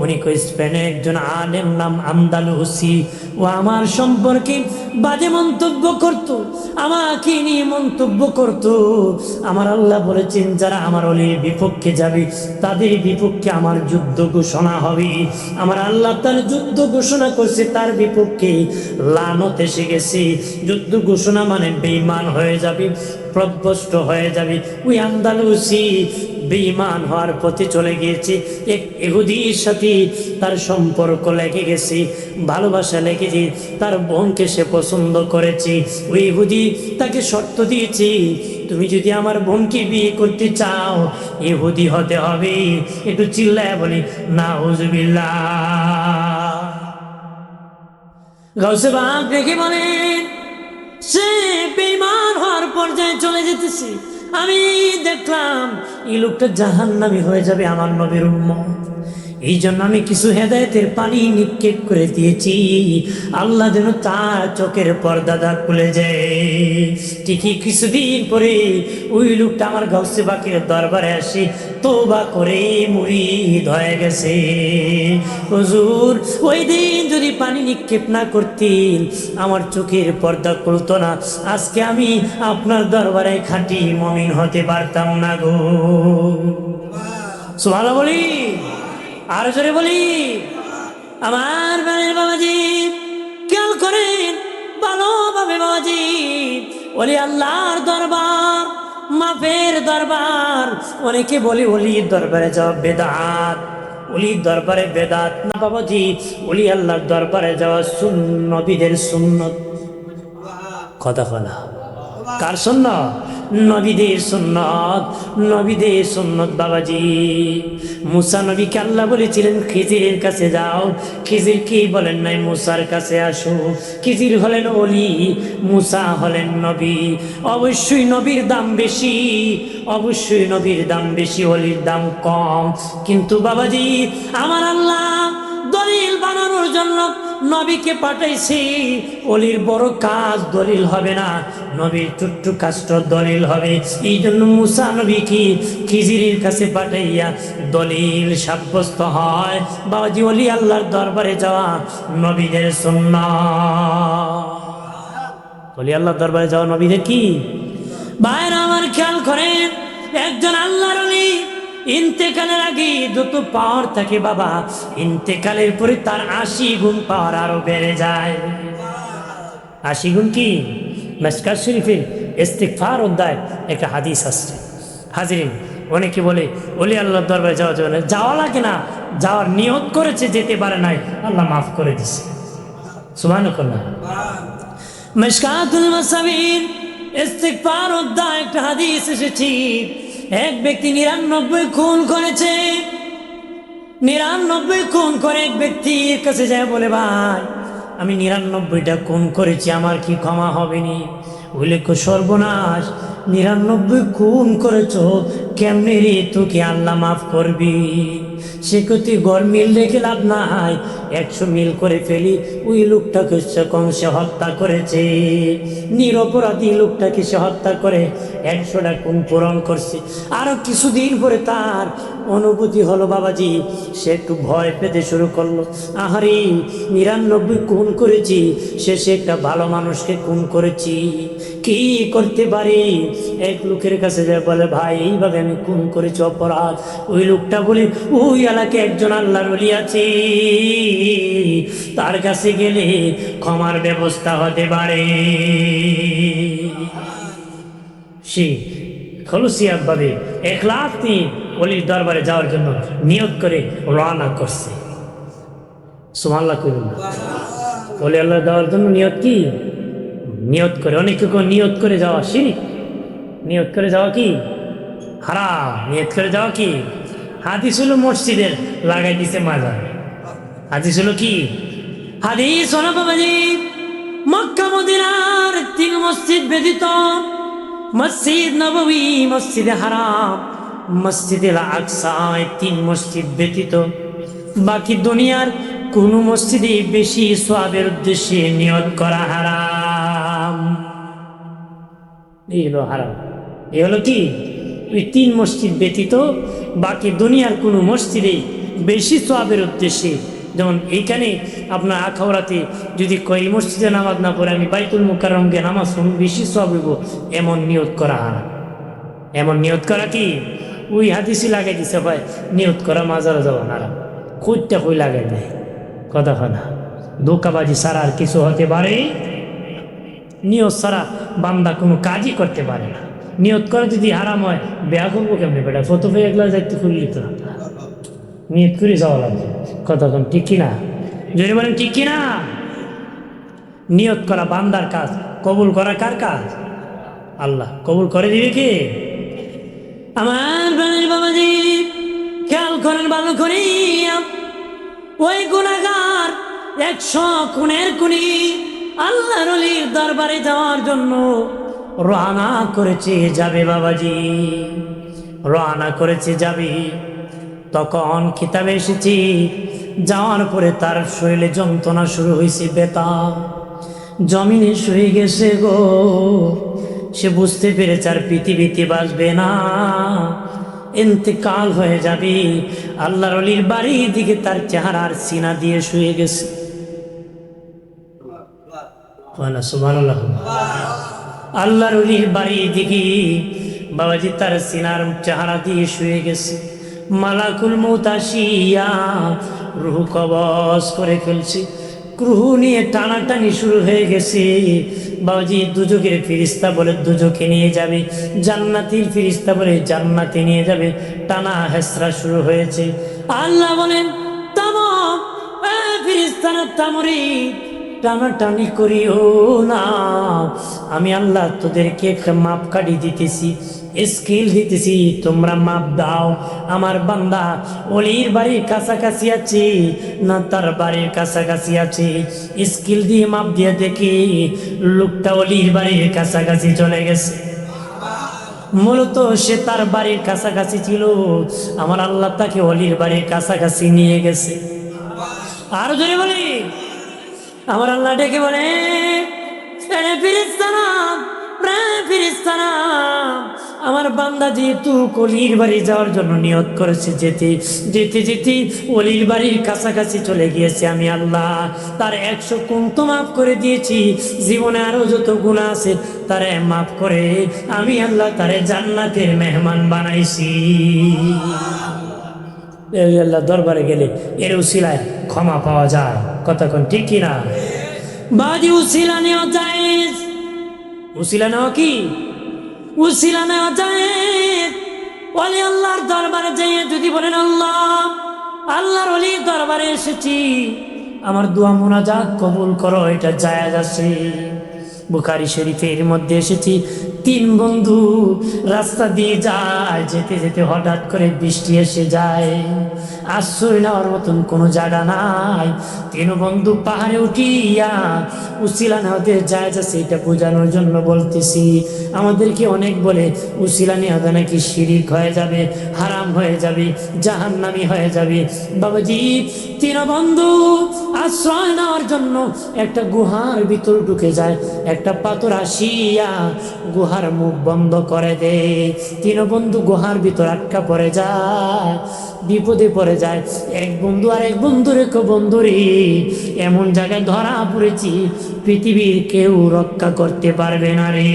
উনি কই স্পেনের একজন আলেম নাম আন্দালুসি, ও আমার সম্পর্কে বাজে মন্তব্য করত, আমাকে নিয়ে মন্তব্য করত। আমার আল্লাহ বলেছেন যারা আমার অলির বিপক্ষে যাবে তাদের বিপক্ষে আমার যুদ্ধ ঘোষণা হবে। আমার আল্লাহ তার যুদ্ধ ঘোষণা করছে, তার বিপক্ষে লানত এসে গেছে। যুদ্ধ ঘোষণা মানে বেঈমান হয়ে যাবে, প্রভ্রষ্ট হয়ে যাবে। ওই আন্দালুসি বেঈমান হওয়ার পথে চলে গিয়েছে। এক ইহুদির সাথে তার সম্পর্ক লেগে গেছে, ভালোবাসা লেগেছে, তার বোনকে সে পছন্দ করেছে। ওই ইহুদি তাকে শর্ত দিয়েছে, তুমি যদি আমার বোনকে বিয়ে করতে চাও ইহুদি হতে হবে। একটু চিল্লায় বলি নাউজুবিল্লাহ। গাউসে পাক দেখে বলেন সে বেঈমান হওয়ার পর্যায়ে চলে যেতেছে। আমি দেখলাম এই লোকটা জাহান্নামী হয়ে যাবে আমার নবীর উম্মত, এই জন্য আমি কিছু হেদায়েতের পানি নিক্ষেপ করে দিয়েছি, আল্লাহ যেন তার চোখের পর্দাটা খুলে যায়। ঠিকই কিছুদিন পরে ওই লোকটা আমার গাউসে পাকের দরবারে আসে, তওবা করে মুরিদ হয়ে গেছে। হুজুর ওই দিন যদি পানি নিক্ষেপ না করতেন আমার চোখের পর্দা খুলতো না, আজকে আমি আপনার দরবারে খাঁটি মুমিন হতে পারতাম না গো। সুবহানাল্লাহ বলি, আর জোরে বলি। আমার বানের বাবাজি খেয়াল করেন ভালোভাবে বাবাজি, ওলি আল্লাহর দরবার মাফের দরবার। অনেকে বলি ওলির দরবারে যাওয়া বেদাত, ওলির দরবারে বেদাত না বাবাজি, ওলি আল্লাহর দরবারে যাওয়া নবীদের সুন্নত। কথা বলা কার সুন্নত? নবীদের সুন্নত, নবীদের সুন্নত বাবাজি। মুসা নবীকে আল্লাহ বলেছিলেন খিজিরের কাছে যাও, খিজির কি বলেন নাই মুসার কাছে আসো। খিজির হলেন ওলি, মুসা হলেন নবী। অবশ্যই নবীর দাম বেশি, অবশ্যই নবীর দাম বেশি, ওলির দাম কম। কিন্তু বাবাজি আমার আল্লাহ দলিল বানানোর জন্য নবীকে পাঠাইছি। ওলির বড় কাজ দলিল হবে না, নবীর ছোট্ট কাজটা দলিল হবে। এই জন্য মুসা নবীকে খিজিরের কাছে পাঠাইয়া দলিল সাব্যস্ত হয়। বাবাজি ওলি আল্লাহর দরবারে যাওয়া নবীদের সুন্নাত। ওলি আল্লাহর দরবারে যাওয়া নবীদের কি? ভাইরা আমার খেয়াল করেন, একজন আল্লাহর ওলি ইন্তেকালের আগে যত পাওয়ার থাকে বাবা, ইন্তেকালের পরে তার 80 গুণ পাওয়ার আরো বেড়ে যায়। 80 গুণ কি? মিশকাত শরীফের ইস্তিগফার অধ্যায় একটা হাদিস আসছে। হাজিরিন অনেকে বলে ওলি আল্লাহর দরবারে যাওয়া যাবে না, যাওয়া লাগে না, যাওয়ার নিয়ত করেছে যেতে পারে নাই, আল্লাহ মাফ করে দিছে। সুবহানাল্লাহ। মিশকাতুল মাসাবির ইস্তিগফার অধ্যায় একটা হাদিস এসেছে, এক ব্যক্তি 99 খুন করেছে। 99 খুন করে এক ব্যক্তির কাছে যায় বলে, ভাই আমি 99টা খুন করেছি, আমার কি ক্ষমা হবে নি? বলে সর্বনাশ, 99 খুন করেছ, কেমনে রে তোকে আল্লাহ মাফ করবি? সে কতি গড় মিল রেখে লাভ নাই, 100 মিল করে ফেলি। ওই লোকটাকে সে হত্যা করেছে, নিরপরাধী লোকটাকে সে হত্যা করে 100টা খুন পূরণ করছে। আরো কিছুদিন পরে তার অনুভূতি হলো বাবাজি, সে একটু ভয় পেতে শুরু করলো। আহারে 99 খুন করেছি, শেষে একটা ভালো মানুষকে খুন করেছি, কি করতে পারি? এক লোকের কাছে যায় বলে, ভাই এইভাবে আমি খুন করেছি, অপরাধ। ওই লোকটা বলে, ওই এলাকায় একজন আল্লাহর ওলি আছে, তার কাছে গেলে ক্ষমার ব্যবস্থা হতে পারে। সে খলুসিয়াত ভাবে 1 লাখ নিয়ে ওলির দরবারে যাওয়ার জন্য নিয়ত করে রওনা করছে। সুবহানাল্লাহ কইবেন না? ওলি আল্লাহ যাওয়ার জন্য নিয়ত কি? নিয়ত করে। অনেকে নিয়ত করে যাওয়া শিরক, নিয়ত করে যাওয়া কি হারাম, নিয়ত করে যাওয়া কি? হাদিস হলো মসজিদের লাগাই দিছে মাজার। হাদিস হলো কি? হাদিস হলো বাবাজি, মক্কা মদিনার 3 মসজিদ ব্যতীত, মসজিদ নববী, মসজিদে হারাম, মসজিদে আকসা, 3 মসজিদ ব্যতীত বাকি দুনিয়ার কোন মসজিদে বেশি সওয়াবের উদ্দেশ্যে নিয়ত করা হারাম। এই হলো হারাম। এই হলো কি? ওই 3 মসজিদ ব্যতীত বাকি দুনিয়ার কোনো মসজিদে বেশি সওয়াবের উদ্দেশ্যে, যেমন এইখানে আপনার আখাউড়াতে যদি কই মসজিদে নামাজ না পড়ে আমি বাইতুল মুকাররমকে নামাজ পড়ব, বেশি সওয়াব হইব, এমন নিয়ত করা হারাম। এমন নিয়ত করা কি? ওই হাদিসই লাগাই দিছে, ভাই নিয়ত করা মাজারে যাওয়া হারাম। খুঁজটা কই লাগাই দেয়, কথা হয় না। ধোঁকাবাজি ছাড়া আর কিছু হতে পারে? নিয়ত ছাড়া বান্দা কোনো কাজই করতে পারে না। নিয়ত করে যদি হারাম হয়, বেয়া করবো কেমনি? বেটা ফটো পেয়ে এগুলো যাইতে খুললি তো, নিয়ত করে যাওয়া লাগবে। কতক্ষণ ঠিক কিনা? যদি বলেন ঠিক কিনা? নিয়ত করা বান্দার কাজ, কবুল করা কার কাজ? আল্লাহ। কবুল করে দিবে কি? আমার প্রাণের বাবাজি খেয়াল করেন ভালো করে, ওই গুনাহগার 100 খুনের খুনি আল্লাহর ওলির দরবারে যাওয়ার জন্য রওনা করেছে, যাবে বাবাজি, রওনা করেছে যাবে। তখন কিতাবে এসেছে, যাওয়ার পরে তার শরীরে যন্ত্রণা শুরু হয়েছে, ব্যথা, জমিনে শুয়ে গেছে গো। সে বুঝতে পেরেছে আর পৃথিবীতে বাঁচবে না, ইন্তেকাল হয়ে যাবে। আল্লাহর ওলির বাড়ির দিকে তার চেহারার সিনা দিয়ে শুয়ে গেছে। সুবহানাল্লাহ। আল্লাহর ওলির বাড়ির দিকে বাবাজি তার সিনার চেহারা দিয়ে শুয়ে গেছে। মালাকুল মউত আসিয়া রূহ কবজ করে ফেলছে। রূহ নিয়ে টানাটানি শুরু হয়ে গেছে। বাবাজি দুজকের ফিরিস্তা বলে দুজকে নিয়ে যাবে, জান্নাতির ফিরিস্তা বলে জান্নাতে নিয়ে যাবে। টানা হেসরা শুরু হয়েছে। আল্লাহ বলেন, থামো ফিরিস্তারা, থামরে, টানাটানি করিও না। আমি আল্লাহ তোদেরকে মাপ কাটি দিতেছি, স্কেল দিতেছি, তোমরা মাপ দাও। আমার বান্দা ওলির বাড়ির কাছাকাছি আছে না তার বাড়ির কাছাকাছি আছে, স্কেল দিয়ে মাপ দিয়ে দেখি লোকটা ওলির বাড়ির কাছাকাছি চলে গেছে। মূলত সে তার বাড়ির কাছাকাছি ছিল, আমার আল্লাহ তাকে ওলির বাড়ির কাছাকাছি নিয়ে গেছে। আরো জোরে বলি, আমার আল্লাহ ডেকে বলে, ফিরিস্তারা, ফিরিস্তারা, আমার বান্দা যেহেতু অলির বাড়ি যাওয়ার জন্য নিয়ত করেছে, যেতে যেতে যেতে অলির বাড়ির কাছাকাছি চলে গিয়েছে, আমি আল্লাহ তার 100 গুণ তো মাফ করে দিয়েছি। জীবনে আরো যত গুনাহ আছে তারে মাফ করে আমি আল্লাহ তারে জান্নাতের মেহমান বানাইছি। আল্লাহ দরবারে গেলে এর উসিলায় ক্ষমা পাওয়া যায়। কতক্ষণ ঠিক কিনা? বাজি উসিলা নেওয়া যায়, উসিলা নেওয়া কি? উসিলা নেওয়া যায়। ওলি আল্লাহর দরবারে যাইয়ে যদি বলেন আল্লাহ, আল্লাহর ওলির দরবারে এসেছি, আমার দোয়া মুনাজাত কবুল করো, এটা জায়েজ আছে। বুখারী শরীফের মধ্যে এসেছি, 3 বন্ধু রাস্তা দিয়ে যায়, যেতে যেতে হঠাৎ করে বৃষ্টি এসে যায়, আশ্রয় নেওয়ার মতন কোনো জায়গা নাই। 3 বন্ধু পাহাড়ে উঠিয়া উসিলা নেওয়াতে জায়েজ আছে, এটা বোঝানোর জন্য বলতেছি। আমাদেরকে অনেক বলে উসিলা নেওয়া নাকি শিরিক হয়ে যাবে, হারাম হয়ে যাবে, জাহান্নামী হয়ে যাবে। বাবাজি, 3 বন্ধু আশ্রয় নেওয়ার জন্য একটা গুহার ভিতর ঢুকে যায়, একটা পাথর আসিয়া গুহার মুখ বন্ধ করে দে। 3 বন্ধু গুহার ভিতর আটকা পড়ে যায়, বিপদে পড়ে যায়। এক বন্ধু আর এক বন্ধুরে বন্ধুরে এমন জায়গায় ধরা পড়েছি, পৃথিবীর কেউ রক্ষা করতে পারবে না রে।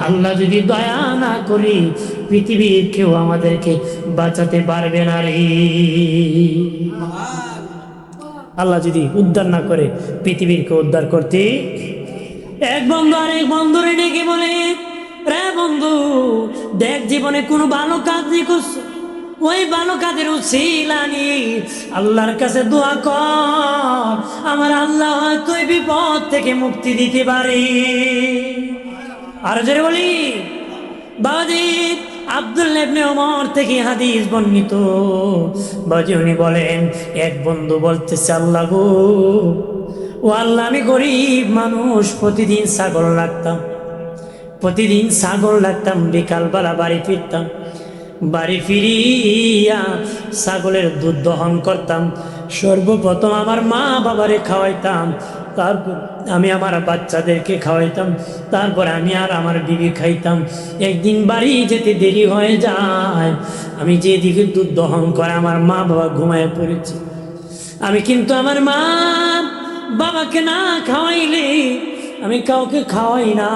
আল্লাহ যদি দয়া না করি, পৃথিবীর কেউ আমাদেরকে বাঁচাতে পারবে না রে। আল্লাহ যদি উদ্ধার না করে, পৃথিবীর কেউ উদ্ধার করতে। এক বন্ধু আর এক বন্ধুরে ডেকে বলে, রে বন্ধু, দেখ জীবনে কোনো ভালো কাজ নেই করছো, ওই ভালো কাজের উসিলা নিয়ে আল্লাহর কাছে দোয়া কর, আমার আল্লাহ হয়তো এই বিপদ থেকে মুক্তি দিতে পারে। আর জোরে বলি বাবাজি, আব্দুল্লাহ ইবনে ওমর থেকে হাদিস বর্ণিত। বাবাজি উনি বলেন, এক বন্ধু বলতেছে, আল্লাহ গো, ও আল্লাহ, আমি গরিব মানুষ, প্রতিদিন ছাগল রাখতাম, বিকালবেলা বাড়ি ফিরতাম, বাড়ি ফিরিয়া ছাগলের দুধ দহন করতাম, সর্বপ্রথম আমার মা বাবারে খাওয়াইতাম, তারপর আমি আমার বাচ্চাদেরকে খাওয়াইতাম, তারপর আমি আর আমার বিবি খাইতাম। একদিন বাড়ি যেতে দেরি হয়ে যায়, আমি যেদিকে দুধ দহন করে আমার মা বাবা ঘুমায় পড়েছে, আমি কিন্তু আমার মা বাবাকে না খাওয়াইলে আমি কাউকে খাওয়াই না।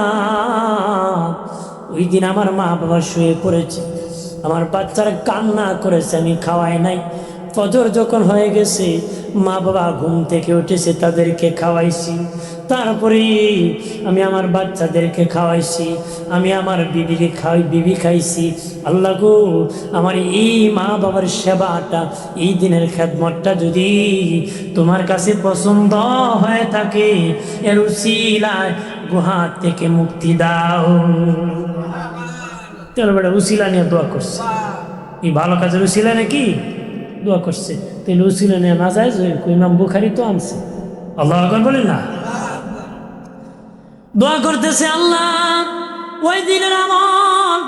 ওই দিন আমার মা বাবা শুয়ে পড়েছে, আমার বাচ্চারা কান্না করেছে, আমি খাওয়াই নাই। ফজর যখন হয়ে গেছে, মা বাবা ঘুম থেকে উঠেছে, তাদেরকে খাওয়াইছি, তারপরে আমি আমার বাচ্চাদেরকে খাওয়াইছি, আমি আমার বিবি খাইছি। আল্লাহ গো, আমার এই মা বাবার সেবাটা, এই দিনের খেদমতটা যদি তোমার কাছে পছন্দ হয়ে থাকে, এর উসিলায় গুহা থেকে মুক্তি দাও। তাহলে বেটা উসিলা নিয়ে দোয়া করছে, এই ভালো কাজের উসিলা নাকি দোয়া করছে, তাহলে উসিলা নিয়ে না যায়। ইমাম বুখারী তো আনছে, আল্লাহু আকবার বলেন না। দোয়া করতেছে, আল্লাহ ওই দিনের আমল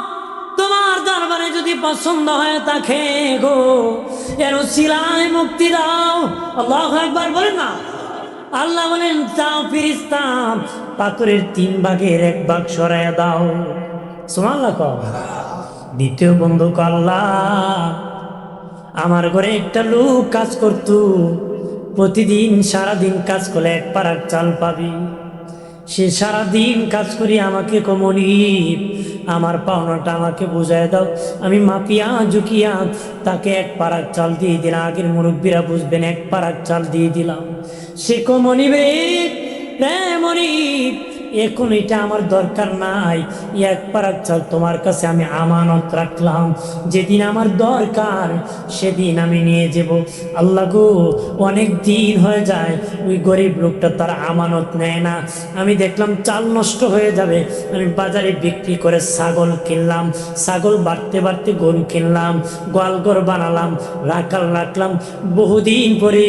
তোমার দরবারে যদি পছন্দ হয়ে থাকে গো, এর উসিলায় মুক্তি দাও। আল্লাহু আকবার বলেন না। আল্লাহ বলেন, চাও ফেরেশতা, পাথরের 3 ভাগের 1 ভাগ সরাইয়া দাও। সুবহানাল্লাহ কও। দ্বিতীয় বন্ধু, আল্লাহ আমার ঘরে একটা লোক কাজ করতো, প্রতিদিন সারাদিন কাজ করলে 1 পারাক চাল পাবি, সে সারাদিন কাজ করি আমাকে কমনি, আমার পাওনাটা আমাকে বুঝায় দাও। আমি মাপিয়া ঝুঁকিয়া তাকে 1 পারাক চাল দিয়ে দিলাম, আগের মুরব্বীরা বুঝবেন, 1 পারাক চাল দিয়ে দিলাম। সে কমনি বে মনি, এখন এটা আমার দরকার নাই, 1 পারাক চাল তোমার কাছে আমি আমানত রাখলাম, যেদিন আমার দরকার সেদিন আমি নিয়ে যাব। আল্লাহ গো, অনেক দিন হয়ে যায় ওই গরিব লোকটা তার আমানত নেয় না, আমি দেখলাম চাল নষ্ট হয়ে যাবে, আমি বাজারে বিক্রি করে ছাগল কিনলাম, ছাগল বাড়তে বাড়তে গরু কিনলাম, গোয়ালঘর বানালাম, রাখলাম। বহুদিন পরে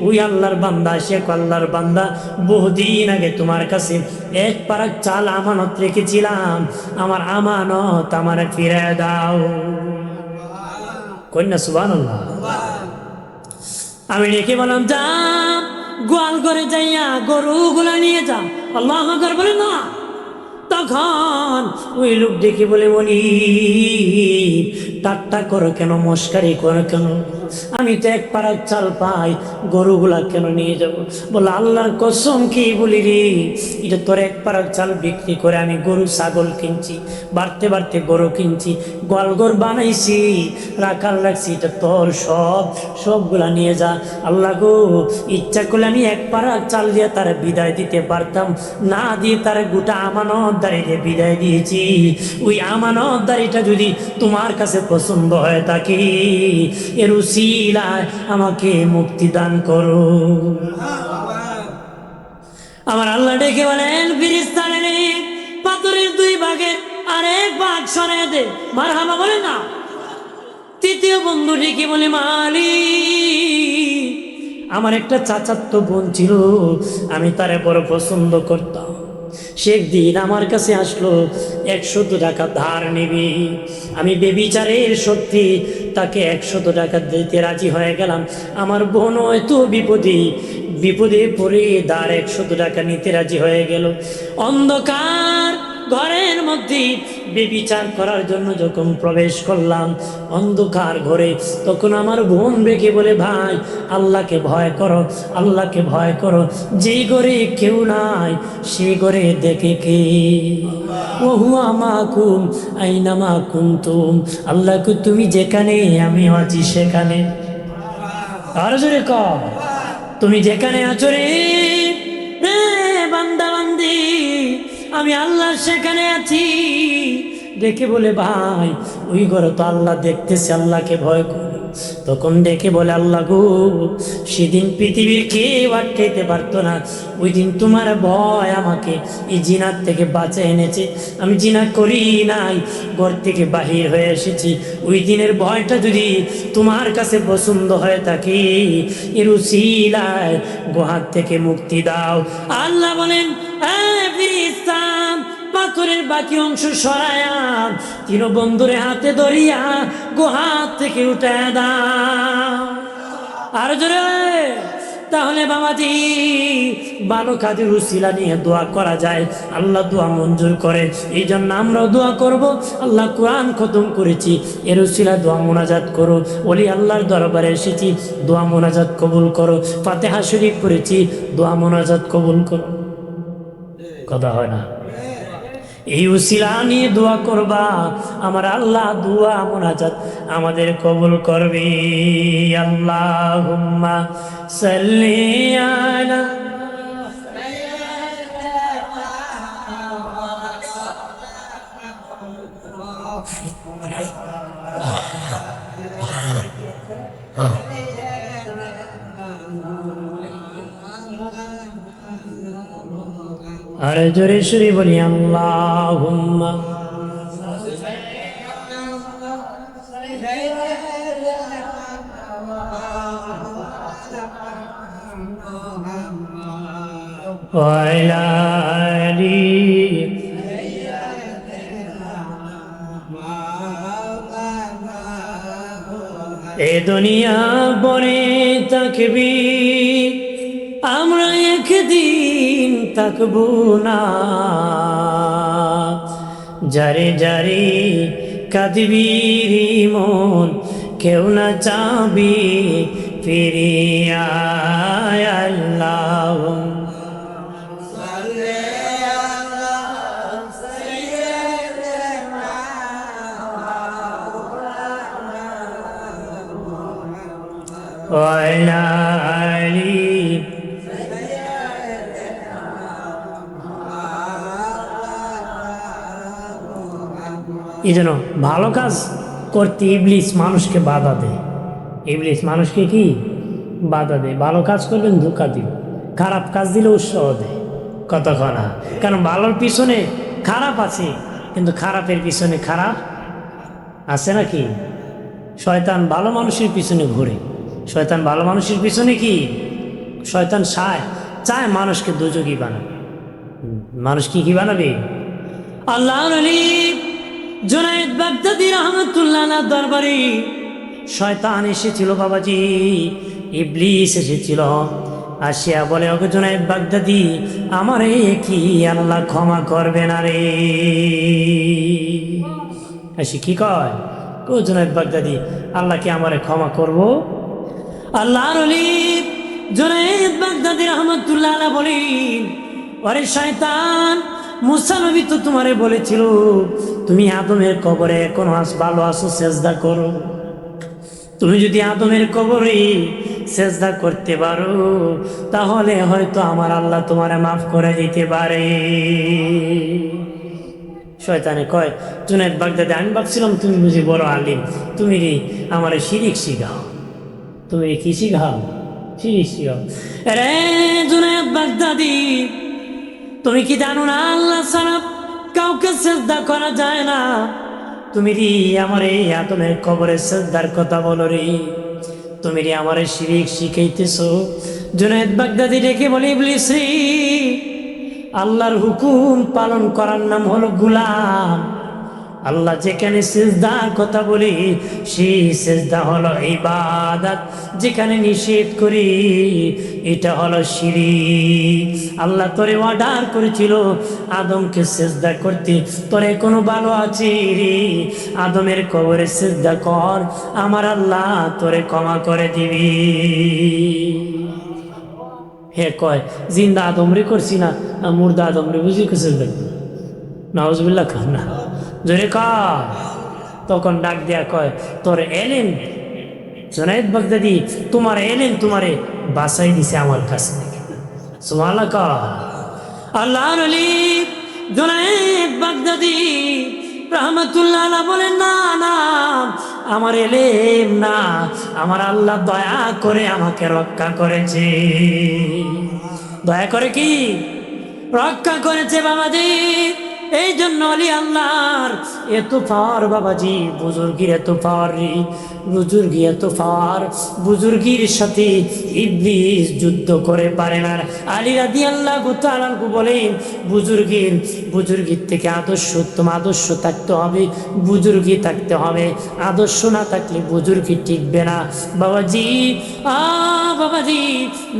ওই আল্লাহর বান্দা, শেখ আল্লাহর বান্দা, বহুদিন আগে তোমার কাছে 1 পারাক চাল আমানত রেখেছিলাম, আমার আমানত আমার ফিরে দাও। কন্যা সুবহানাল্লাহ। আমি রেখে বললাম, যা গোয়াল ঘরে যাইয়া গরুগুলা নিয়ে যা। আল্লাহু আকবার বলে না। তখন ওই লোক ডেকে বলে, বলি ঠাট্টা করো কেন, মস্কারি করো কেন, আমি তো 1 পারাক চাল পাই, গরুগুলা কেন নিয়ে যাব? বলে, আল্লাহর কসম কি বলি রে, এটা তোর 1 পারাক চাল বিক্রি করে আমি গরু ছাগল কিনছি, বাড়তে বাড়তে গরু কিনছি, গোয়ালঘর বানাইছি, রাখছি, এটা তোর সবগুলা নিয়ে যা। আল্লাহ গো, ইচ্ছা করলে আমি 1 পারাক চাল দিয়ে তার বিদায় দিতে পারতাম, না দিয়ে তার গোটা আমানতদারিতে বিদায় দিয়েছি। ওই আমানতদারিটা যদি তোমার কাছে পছন্দ হয়ে থাকি, এর উসিলায় আমাকে মুক্তি দান করো। আমার আল্লাহ ডেকে বলেন, ফিরিস্তারে পাথরের দুই ভাগের আরেক ভাগ সরাই দে। মারহাবা বলে না। তৃতীয় বন্ধু ডেকে বলে, মালিক, আমার একটা চাচাতো বোন ছিল, আমি তারে বড় পছন্দ করতাম। সে একদিন আমার কাছে আসলো, 100 টাকা ধার নিবি। আমি বেবিচারের সত্যি তাকে 100 টাকা দিতে রাজি হয়ে গেলাম। আমার বোন হয়তো বিপদে পড়ে ধার 100 টাকা নিতে রাজি হয়ে গেল। অন্ধকার ঘরের মধ্যে বেবিচার করার জন্য যখন প্রবেশ করলাম অন্ধকার ঘরে, তখন আমার বোন বেঁকে বলে, ভাই আল্লাহকে ভয় করো, আল্লাহকে ভয় করো। যেই ঘরে কেউ নাই সেই ঘরে দেখে কে? ওহুয়া মাকুম আইনামা কুনতুম, আল্লাহকে তুমি যেখানে আমি আছি সেখানে। আর জোরে কর, তুমি যেখানে আছো রে বান্দা বান্দি, আমি আল্লাহ সেখানে আছি। ডেকে বলে, ভাই ওই ঘরে তো আল্লাহ দেখতেছে, আল্লাহকে ভয় করো। তখন ডেকে বলে, আল্লাহ গো, সেদিন পৃথিবীর কেউ আটকাইতে পারতো না। ওই দিন তোমার ভয় আমাকে এই জিনার থেকে বাঁচে এনেছে। আমি জিনা করি নাই, ঘর থেকে বাহির হয়ে এসেছি। ওই দিনের ভয়টা যদি তোমার কাছে পছন্দ হয়ে থাকে, এর উসিলায় গুহার থেকে মুক্তি দাও। আল্লাহ বলেন, ফিরিস্তা পাথরের বাকি অংশ সরায়া তিন বন্ধুরে হাতে ধরিয়া গুহার থেকে উঠে দাও। আর জোরে। তাহলে বাবাজি, ভালো কাজের উসিলা নিয়ে দোয়া করা যায়, আল্লাহ দোয়া মঞ্জুর করে। এই জন্য আমরাও দোয়া করব। আল্লাহ কোরআন খতম করেছি, এর উসিলা দোয়া মোনাজাত করো। ওলি আল্লাহর দরবারে এসেছি, দোয়া মোনাজাত কবুল করো। ফাতিহা শরীফ পড়েছি, দোয়া মোনাজাত কবুল করো। কথা হয় না? এই উসিলা নিয়ে দোয়া করবা, আমার আল্লাহ দোয়া মোনাজাত আমাদের কবুল করবে। আল্লাহুম্মা সাল্লি আলা আরে জোরে সুরে বলি, আল্লাহুম্মা ওয়া আলা আলি এ দুনিয়া বনে থাকবি, আমরা একদিন থাকবো না। যারে যারে কাঁদবি মন, কেউ না চাবি ফিরিয়া। আল্লাহ ওয়ালা আলি এই জন্য ভালো কাজ করতে ইবলিস মানুষকে বাধা দেয়। ইবলিস মানুষকে কি বাধা দেয়? ভালো কাজ করবেন ধোঁকা দিবে, খারাপ কাজ দিলে উৎসাহ দেয়। কতক্ষণ না, কারণ ভালোর পিছনে খারাপ আছে, কিন্তু খারাপের পিছনে খারাপ আছে নাকি? শয়তান ভালো মানুষের পিছনে ঘুরে। শয়তান ভালো মানুষের পিছনে কি? শয়তান চায় মানুষকে দোজখী বানাবে। মানুষ কি বানাবে? আল্লাহর ওলি জুনায়েদ বাগদাদী রাহমাতুল্লাহ আলাইহির দরবারে শয়তান এসেছিল বাবাজি, ইবলিস এসেছিল। আসিয়া বলে, ওকে জুনায়েদ বাগদাদী, আমারে কি আল্লাহ ক্ষমা করবে না রে? আসি কি কয়, ও জুনায়েদ বাগদাদী, আল্লাহ কি আমারে ক্ষমা করবো? আল্লাহর ওলি জুনায়েদ বাগদাদী রাহমাতুল্লাহ আলাইহি বলেন, ওরে শয়তান, মুসা নবী তো তোমারে বলেছিল তুমি আদমের কবরে এখনো ভালো আছো, সেজদা করো। তুমি যদি আদমের কবরে সেজদা করতে পারো, তাহলে হয়তো আমার আল্লাহ তোমারে মাফ করে দিতে পারে। শয়তানে কয়, জুনায়েদ বাগদাদি, আমি ভাবছিলাম তুমি বুঝি বড় আলিম, তুমি রে আমার শিরিক শিখাও, তুমি কি শিখাও? শিরিক শিখাও। রে জুনায়েদ বাগদাদি, তুমি কি জানো না আল্লাহ ছাড়া কাউকে সিজদা করা যায় না? তুমি রে আমার এই আদমের কবরে সিজদার কথা বলো রে, তুমি রে আমার শিরিক শিখাইতেছো। জুনায়েদ বাগদাদি ডেকে বলে, ইবলিস রে, আল্লাহর হুকুম পালন করার নাম হলো গোলাম। আল্লাহ যেখানে সিজদার কথা বলি সেই সিজদা হলো ইবাদত, যেখানে নিষেধ করি এটা হলো শিরিক। আল্লাহ তোরে অর্ডার করেছিল আদমকে সিজদা করতে, তোরে কোনো ভালো আছে রে, আদমের কবরে সিজদা কর, আমার আল্লাহ তোরে ক্ষমা করে দিবি। হে কয়, জিন্দা আদমরে করছি না, মুর্দা আদমরে বুঝি কিছু দেখবো, নাউজুবিল্লাহ খান না, জোরে কয়। তখন ডাক দেয়া কয়, তোর এলেন জুনায়েদ বাগদাদি, তোমার এলেন তোমারে বাঁচাই দিছে আমার কাছে থেকে। সুবহানাল্লাহ কয়। আল্লাহর ওলি জুনায়েদ বাগদাদি রাহমাতুল্লাহ আলাইহি বলেন, না না, আমার এলেম না, আমার আল্লাহ দয়া করে আমাকে রক্ষা করেছে। দয়া করে কি রক্ষা করেছে বাবাজি। এই জন্য অলি আল্লাহর এত পাওয়ার বাবাজি, বুজুর্গির এত পাওয়ার রে, বুজুর্গি এত পাওয়ার, বুজুর্গির সাথে ইবলিস যুদ্ধ করে পারে না। আলী রাদিয়াল্লাহু তাআলা আনহু বলেন, বুজুর্গির থেকে আদর্শ, তোমার আদর্শ থাকতে হবে, বুজুর্গি থাকতে হবে, আদর্শ না থাকলে বুজুর্গি টিকবে না বাবাজি। বাবাজি,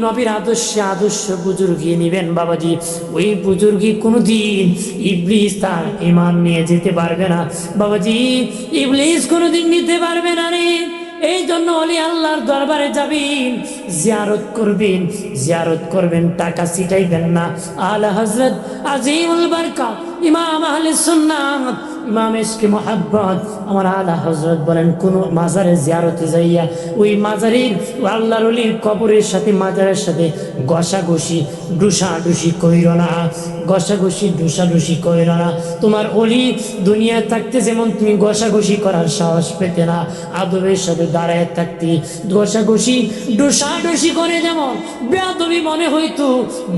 নবীর আদর্শ বুজুর্গি নিবেন বাবাজি, ওই বুজুর্গি কোনোদিন ইবলিস তার ঈমান নিয়ে যেতে পারবে না বাবাজি, ইবলিস কোনোদিন নিতে পারবে না রে। এই জন্য ওলি আল্লাহর দরবারে যাবেন, জিয়ারত করবেন, টাকা ছিটাইবেন না। আলা হযরত আজিমুল বারকা ইমাম আহলে সুন্নাত, ইমাম ইশকে মুহাব্বত আমার আলা হযরত বলেন, কোন মাজারে জিয়ারতে যাইয়া ওই মাজারের আল্লাহর ওলির কবরের সাথে মাজারের সাথে ঘষাঘষি ডুসাডুসি কইরো না, ঘষাঘষি ডুসাডুসি কইরো না। তোমার ওলি দুনিয়া থাকতে যেমন তুমি ঘষাঘষি করার সাহস পেতে না, আদবের সাথে দাঁড়ায় থাকতে ঘষাঘষি ডুসাডুসি করে যেমন বেয়াদবি মনে হইতো,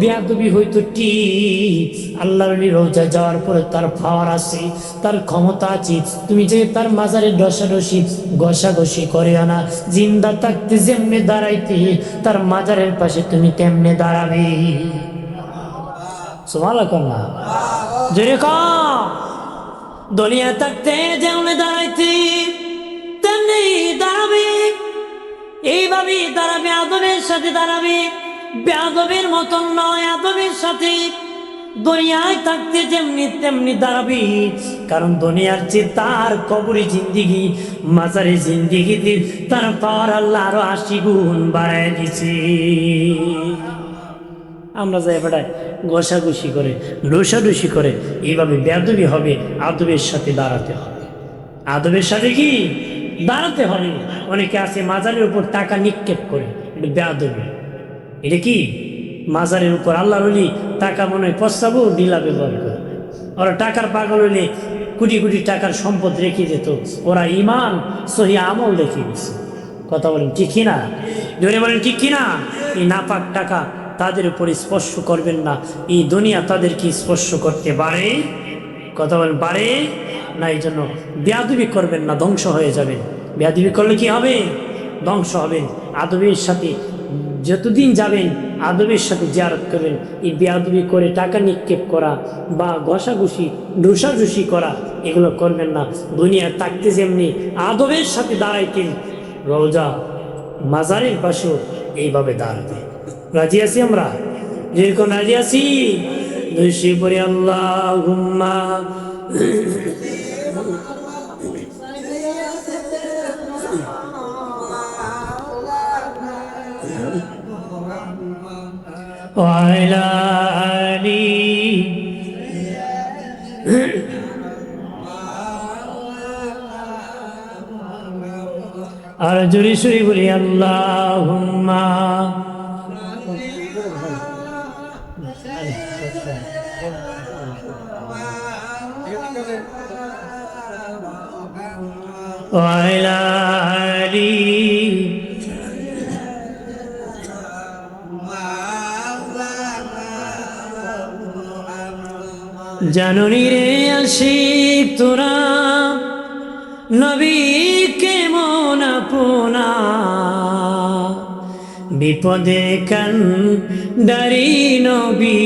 বেয়াদবি হইতো ঠিক। আল্লাহর ওলির রওজা যাওয়ার পরে তার পাওয়ার আছে, তার ক্ষমতা আছে, তুমি যে তার মাজারে ডসাডসি ঘষাঘষি করে না, জিন্দা থাকতে যেমনে দাঁড়াইতে তার মাজারের পাশে তুমি তেমনে দাঁড়াবে। সুবহানাল্লাহ না জোরে কও। দুনিয়া থাকতে যেমনে দাঁড়াইতে তেমনি দাঁড়াবে, এইভাবেই দাঁড়াবে, আদবের সাথে দাঁড়াবে, বেয়াদবের মতন নয়, আদবের সাথে। দুনিয়ায় থাকতে যেমনি তেমনি দাঁড়াবি, কারণ দুনিয়ার চেয়ে তার কবরে জিন্দিগি, মাজারে জিন্দিগিতে তার পাওয়ার আল্লাহ আরো 80 গুণ বাড়ায় দিছে। আমরা যাই বেড়ায় ঘষাঘষি করে ডুসাডুসি করে, এইভাবে বেয়াদবি হবে, আদবের সাথে দাঁড়াতে হবে, আদবের সাথে কি দাঁড়াতে হবে। অনেকে আছে মাজারের উপর টাকা নিক্ষেপ করে, এটা বেয়াদবি। এটা কি মাজারের উপর আল্লাহর ওলি টাকা মনে হয় পস্তাবো ঢিলা ব্যবহার করে, ওরা টাকার পাগল হইলে কোটি কোটি টাকার সম্পদ রেখে যেত, ওরা ইমান সহি আমল রেখে গেছে। কথা বলেন ঠিক কিনা, জোরে বলেন ঠিক কিনা। এই নাপাক টাকা তাদের উপরে স্পর্শ করবেন না, এই দুনিয়া তাদেরকে স্পর্শ করতে পারে, কথা বলেন পারে না। এই জন্য বেয়াদবি করবেন না, ধ্বংস হয়ে যাবেন। বেয়াদবি করলে কি হবে? ধ্বংস হবেন। আদবের সাথে যতদিন যাবেন আদবের সাথে জিয়ারত করবেন। এই বেয়াদবি করে টাকা নিক্ষেপ করা বা ঘষাঘষি ডুসাডুসি করা এগুলো করবেন না। দুনিয়া থাকতে যেমনি আদবের সাথে দাঁড়াইতেন, রওজা মাজারের পাশেও এইভাবে দাঁড়াতে। রাজি আছি আমরা? যেরকম রাজি আছি দুইশি পরে আল্লাহুম্মা وعلى آله আর জোরে সরে বলি আল্লাহুম্মা وعلى آله জাননী রে আশিক তোরা নবী কেমন আপনা বিপদে কান্দারি নবী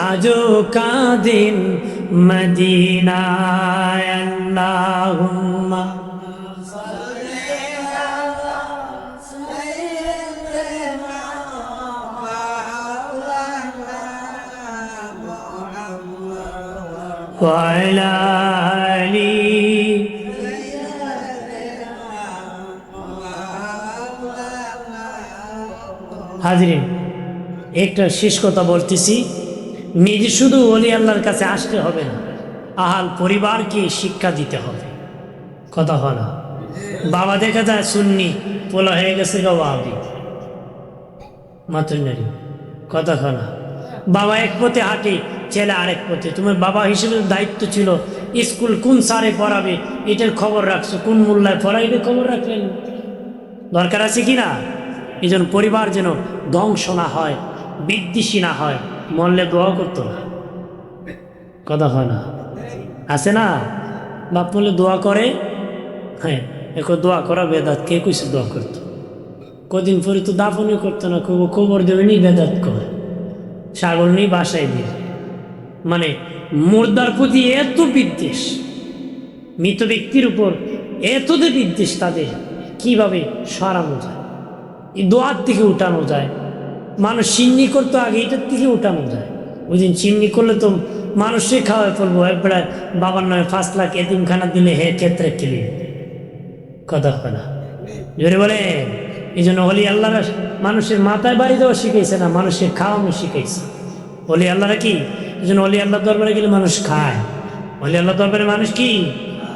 আজো কাদিন মদিনায় আল্লাহুম্মা وعلى آله হাজরিন একটা শেষ কথা বলতেছি নিজে শুধু ওলি আল্লাহর কাছে আসতে হবে না আহাল পরিবারকে শিক্ষা দিতে হবে কথা হয় না বাবা দেখা যায় সুন্নি পোলা হয়ে গেছে গাওয়াবি মাতৃনারী কথা হয় না বাবা এক পথে হাঁটে ছেলে আরেক পথে তোমার বাবা হিসেবে দায়িত্ব ছিল স্কুল কোন স্যারে পড়াবে এটার খবর রাখছো কোন মোল্লায় পড়াইবে খবর রাখলেন দরকার আছে কি না এই জন্য পরিবার যেন ধ্বংস না হয় বিদ্বেষী না হয় মরলে দোয়া করতো না কথা হয় না আছে না বাপ বলে দোয়া করে হ্যাঁ এখন দোয়া করা বেদাত কে কইছে দোয়া করতো কদিন পরে তো দাফনই করতো না খবর দেবে নি বেদাত করে ছাগল নেই বাসায় দিয়ে মানে মুর্দার প্রতি এত বিদ্বেষ মৃত ব্যক্তির উপর এতদের বিদ্বেষ তাদের কিভাবে সরানো যায় এই দোয়ার থেকে উঠানো যায় মানুষ চিন্নি করতো আগে এটার থেকে উঠানো যায় ওই দিন চিন্নি করলে তো মানুষে খাওয়াই পড়বো একবার বাবার নামে 5 লাখ এতিমখানা দিলে হে ক্ষেত্রে খেলি কথা হয় না জোরে বলে এই জন্য অলি আল্লাহরা মানুষের মাথায় বাড়ি দেওয়া শিখাইছে না মানুষের খাওয়ানো শিখাইছে অলি আল্লাহরা কি এই জন্য অলি আল্লাহ দরবারে গেলে মানুষ খায় অলি আল্লাহ দরবারে মানুষ কি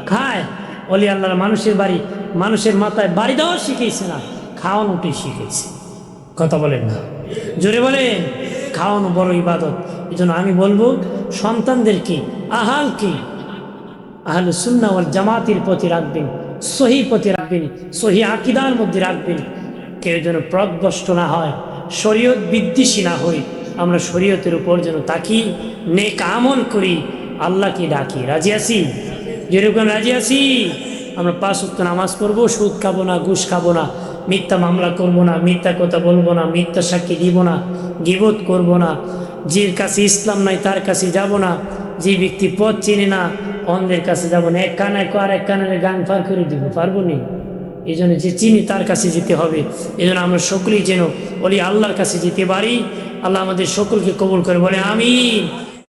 খায় অলি আল্লাহরা মানুষের বাড়ি মানুষের মাথায় বাড়ি দেওয়া শিখাইছে না খাওয়ানোটাই শিখেছে কথা বলেন না জোরে বলেন খাওয়ানো বড় ইবাদত এই জন্য আমি বলবো সন্তানদেরকে আহালকে আহলে সুন্নাহ ওয়াল জামাতের প্রতি রাখবেন সহি পথে রাখবেন সহি আকীদার মধ্যে রাখবেন কেউ যেন পথভ্রষ্ট না হয় শরীয়ত বিদ্বেষী না হই আমরা শরীয়তের উপর যেন তাকি নেক আমল করি আল্লাহকে ডাকি রাজি আছি যেরকম রাজি আছি আমরা 5 ওয়াক্ত নামাজ পড়বো সুদ খাবো না ঘুষ খাবো না মিথ্যা মামলা করবো না মিথ্যা কথা বলবো না মিথ্যা সাক্ষী দিব না গীবত করব না যার কাছে ইসলাম নাই তার কাছে যাব না যে ব্যক্তি পথ চিনে না অন্ধের কাছে যাব না এক কানায় আর এক কানের গান পার করে দিব পারবো নি এই জন্য যে চিনি তার কাছে যেতে হবে এই জন্য আমরা সকলেই যেন ওলি আল্লাহর কাছে যেতে পারি আল্লাহ আমাদের সকলকে কবুল করে বলে আমিন।